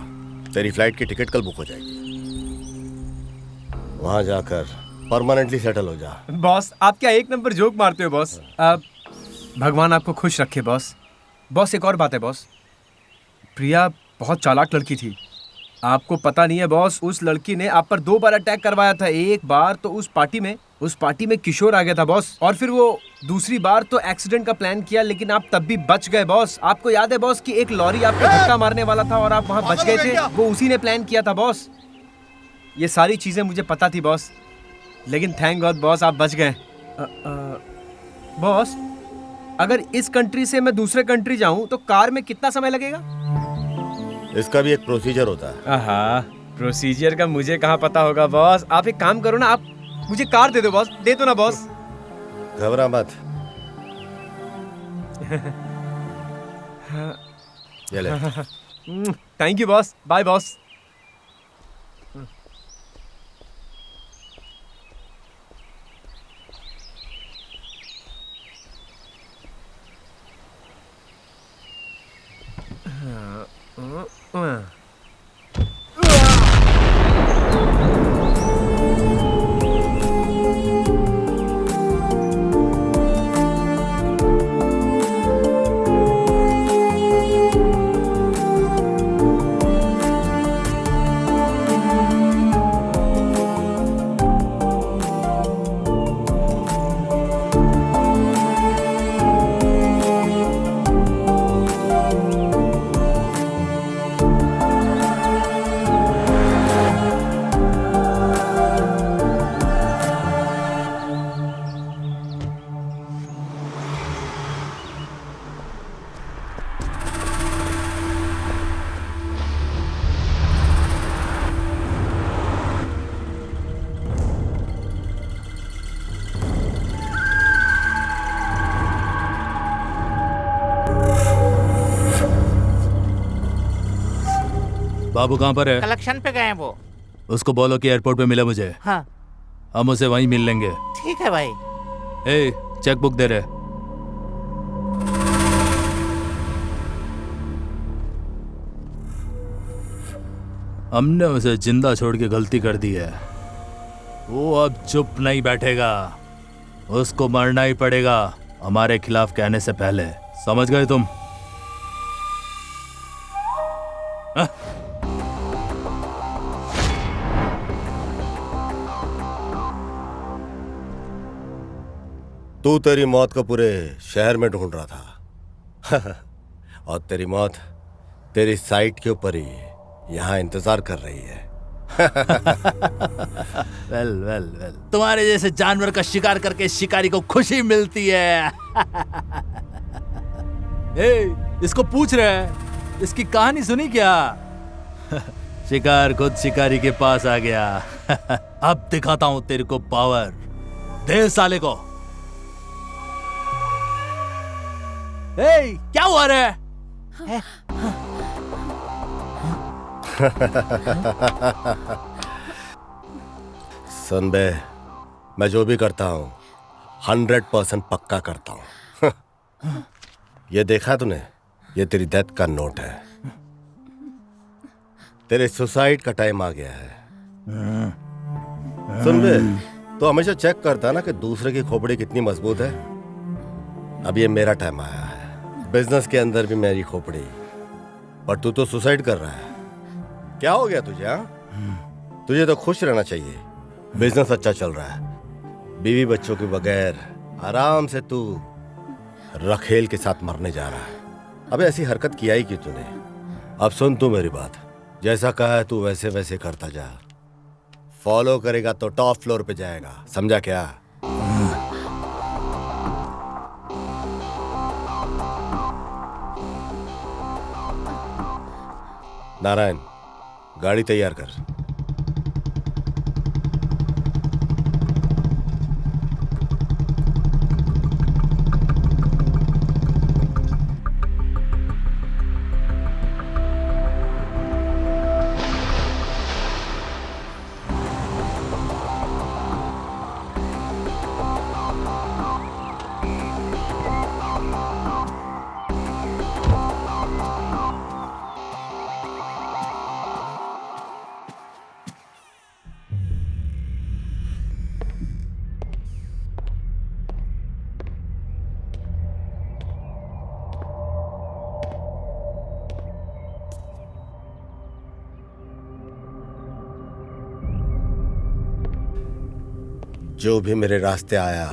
तेरी फ्लाइट की टिकट कल बुक हो जाएगी। वहां जाकर परमानेंटली सेटल हो जा। बॉस आप क्या एक नंबर जोक मारते हो बॉस। भगवान आपको खुश रखे बॉस। बॉस एक और बात है बॉस, प्रिया बहुत चालाक लड़की थी। आपको पता नहीं है बॉस, उस लड़की ने आप पर 2 बार अटैक करवाया था। एक बार तो उस पार्टी में किशोर आ गया था बॉस, और फिर वो दूसरी बार तो एक्सीडेंट का प्लान किया, लेकिन आप तब भी बच गए बॉस। आपको याद है बॉस कि एक लॉरी आपको धक्का मारने वाला था और आप वहां बच गए थे? वो उसी ने प्लान किया था बॉस। ये सारी चीजें मुझे पता थी बॉस, लेकिन थैंक गॉड बॉस आप बच गए। बॉस अगर इस कंट्री से मैं दूसरे कंट्री जाऊं तो कार में कितना समय लगेगा? इसका भी एक प्रोसीजर होता है। आहा, प्रोसीजर का मुझे कहाँ पता होगा बॉस। आप एक काम करो ना, आप मुझे कार दे दो बॉस। दे दो ना बॉस। घबरा मत। ये ले। Thank you boss. Bye boss. बाबू कहाँ पर है? कलेक्शन पे गए हैं वो। उसको बोलो कि एयरपोर्ट पे मिले मुझे। हाँ हम उसे वहीं मिल लेंगे। ठीक है भाई। ए, चेक बुक दे रहे। हमने उसे जिंदा छोड़ के गलती कर दी है। वो अब चुप नहीं बैठेगा, उसको मरना ही पड़ेगा हमारे खिलाफ कहने से पहले। समझ गए तुम? हाँ? तू तेरी मौत को पूरे शहर में ढूंढ रहा था और तेरी मौत तेरी साइट के ऊपर ही यहाँ इंतजार कर रही है। वेल वेल वेल, तुम्हारे जैसे जानवर का शिकार करके शिकारी को खुशी मिलती है। ए, इसको पूछ रहे हैं, इसकी कहानी सुनी क्या? शिकार खुद शिकारी के पास आ गया। अब दिखाता हूं तेरे को पावर। दे साले को। ए, क्या हुआ रे? सुन बे, मैं जो भी करता हूँ 100% पक्का करता हूँ। ये देखा तूने? ये तेरी डेथ का नोट है। तेरे सुसाइड का टाइम आ गया है। सुन बे, तो हमेशा चेक करता है ना कि दूसरे की खोपड़ी कितनी मजबूत है। अब ये मेरा टाइम आया है। बिजनेस के अंदर भी मेरी खोपड़ी, पर तू तो सुसाइड कर रहा है। क्या हो गया तुझे? हाँ, तुझे तो खुश रहना चाहिए। बिजनेस अच्छा चल रहा है, बीवी बच्चों के बगैर आराम से तू रखेल के साथ मरने जा रहा है। अबे ऐसी हरकत किया ही क्यों तूने? अब सुन तू मेरी बात, जैसा कहा है तू वैसे वैसे करता जा। फॉलो करेगा तो टॉप फ्लोर पे जाएगा, समझा क्या? नारायण, गाड़ी तैयार कर। जो भी मेरे रास्ते आया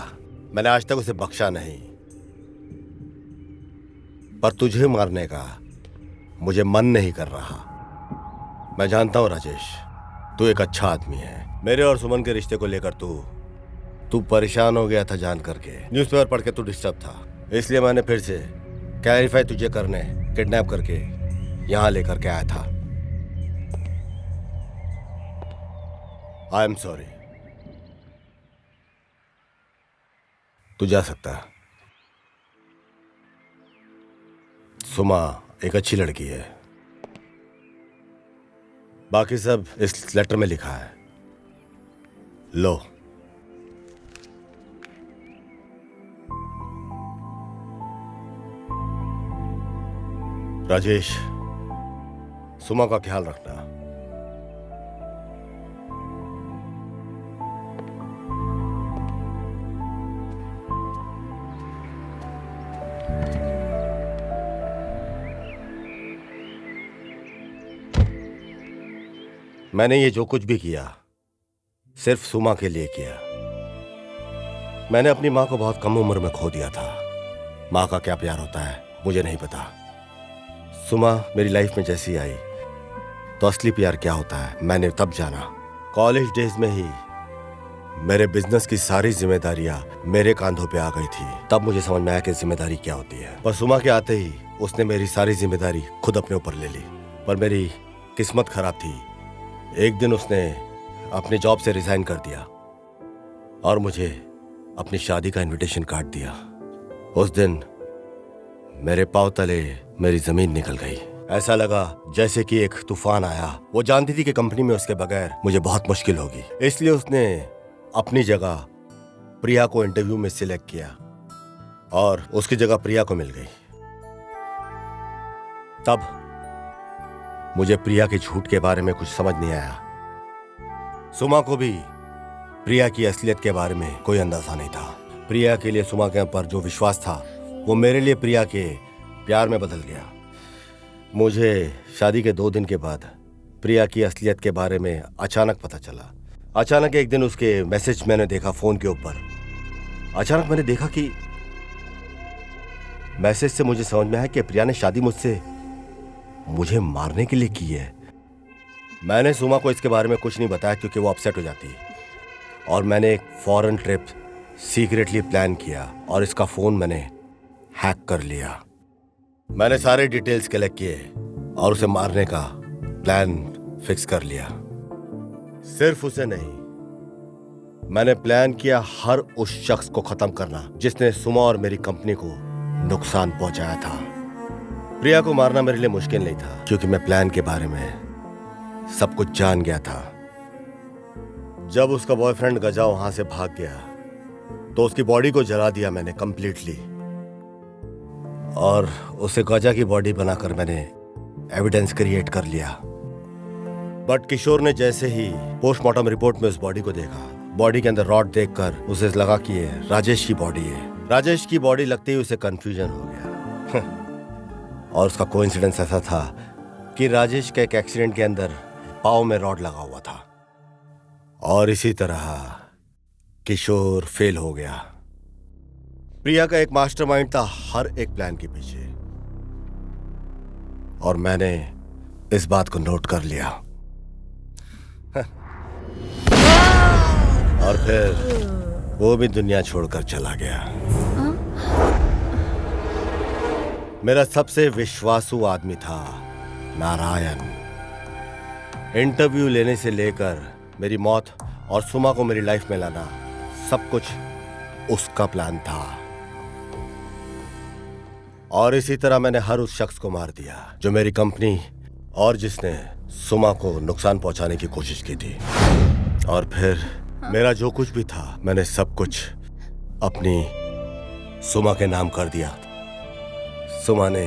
मैंने आज तक उसे बख्शा नहीं, पर तुझे मारने का मुझे मन नहीं कर रहा। मैं जानता हूं राजेश, तू एक अच्छा आदमी है। मेरे और सुमन के रिश्ते को लेकर तू परेशान हो गया था जान करके। न्यूज़पेपर पढ़ के तू डिस्टर्ब था, इसलिए मैंने फिर से क्लैरिफाई तुझे करने किडनैप करके यहां लेकर के आया था। I am sorry. तू जा सकता है। सुमा एक अच्छी लड़की है, बाकी सब इस लेटर में लिखा है। लो। राजेश, सुमा का ख्याल रखना। मैंने ये जो कुछ भी किया सिर्फ सुमा के लिए किया। मैंने अपनी माँ को बहुत कम उम्र में खो दिया था। माँ का क्या प्यार होता है मुझे नहीं पता। सुमा मेरी लाइफ में जैसी आई तो असली प्यार क्या होता है मैंने तब जाना। कॉलेज डेज में ही मेरे बिजनेस की सारी जिम्मेदारियां मेरे कांधों पे आ गई थी। तब मुझे समझ में आया कि जिम्मेदारी क्या होती है। पर सुमा के आते ही उसने मेरी सारी जिम्मेदारी खुद अपने ऊपर ले ली। पर मेरी किस्मत खराब थी। एक दिन उसने अपनी जॉब से रिजाइन कर दिया और मुझे अपनी शादी का इनविटेशन कार्ड दिया। उस दिन मेरे पांव तले मेरी जमीन निकल गई। ऐसा लगा जैसे कि एक तूफान आया। वो जानती थी कि कंपनी में उसके बगैर मुझे बहुत मुश्किल होगी, इसलिए उसने अपनी जगह प्रिया को इंटरव्यू में सिलेक्ट किया और उसकी जगह प्रिया को मिल गई। तब मुझे प्रिया के झूठ के बारे में कुछ समझ नहीं आया। सुमा को भी प्रिया की असलियत के बारे में कोई अंदाजा नहीं था। प्रिया के लिए सुमा के ऊपर जो विश्वास था वो मेरे लिए प्रिया के प्यार में बदल गया। मुझे शादी के 2 दिन के बाद प्रिया की असलियत के बारे में अचानक पता चला। अचानक एक दिन उसके मैसेज मैंने देखा फोन के ऊपर। अचानक मैंने देखा कि मैसेज से मुझे समझ में आया कि प्रिया ने शादी मुझे मारने के लिए की है। मैंने सुमा को इसके बारे में कुछ नहीं बताया क्योंकि वो अपसेट हो जाती। और मैंने एक फॉरेन ट्रिप सीक्रेटली प्लान किया और इसका फोन मैंने हैक कर लिया। मैंने सारे डिटेल्स कलेक्ट किए और उसे मारने का प्लान फिक्स कर लिया। सिर्फ उसे नहीं, मैंने प्लान किया हर उस शख्स को खत्म करना जिसने सुमा और मेरी कंपनी को नुकसान पहुंचाया था। प्रिया को मारना मेरे लिए मुश्किल नहीं था क्योंकि मैं प्लान के बारे में सब कुछ जान गया था। जब उसका बॉयफ्रेंड गजा वहां से भाग गया तो उसकी बॉडी को जला दिया मैंने कंप्लीटली और उसे गजा की बॉडी बनाकर मैंने एविडेंस क्रिएट कर लिया। बट किशोर ने जैसे ही पोस्टमार्टम रिपोर्ट में उस बॉडी को देखा, बॉडी के अंदर रॉड देखकर उसे लगा कि ये राजेश की बॉडी है। राजेश की बॉडी लगते ही उसे कंफ्यूजन हो गया और उसका कोइंसिडेंस ऐसा था कि राजेश के एक एक्सीडेंट के अंदर पाँव में रॉड लगा हुआ था और इसी तरह किशोर फेल हो गया। प्रिया का एक मास्टरमाइंड था हर एक प्लान के पीछे और मैंने इस बात को नोट कर लिया। और फिर वो भी दुनिया छोड़कर चला गया। मेरा सबसे विश्वासु आदमी था नारायण। इंटरव्यू लेने से लेकर मेरी मौत और सुमा को मेरी लाइफ में लाना सब कुछ उसका प्लान था। और इसी तरह मैंने हर उस शख्स को मार दिया जो मेरी कंपनी और जिसने सुमा को नुकसान पहुंचाने की कोशिश की थी। और फिर मेरा जो कुछ भी था मैंने सब कुछ अपनी सुमा के नाम कर दिया। सुमा ने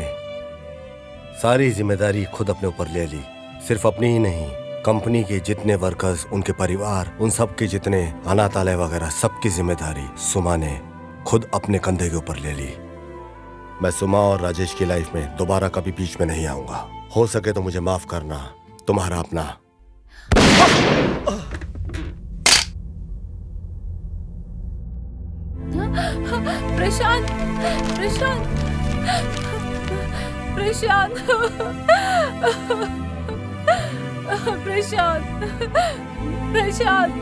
सारी जिम्मेदारी खुद अपने ऊपर ले ली। सिर्फ अपनी ही नहीं, कंपनी के जितने वर्कर्स, उनके परिवार, उन सब के जितने अनाथालय वगैरह सबकी जिम्मेदारी सुमा ने खुद अपने कंधे के ऊपर ले ली। मैं सुमा और राजेश की लाइफ में दोबारा कभी बीच में नहीं आऊंगा। हो सके तो मुझे माफ करना। तुम्हारा अपना। प्रशांत, प्रशांत, प्रशांत, प्रशांत, प्रशांत।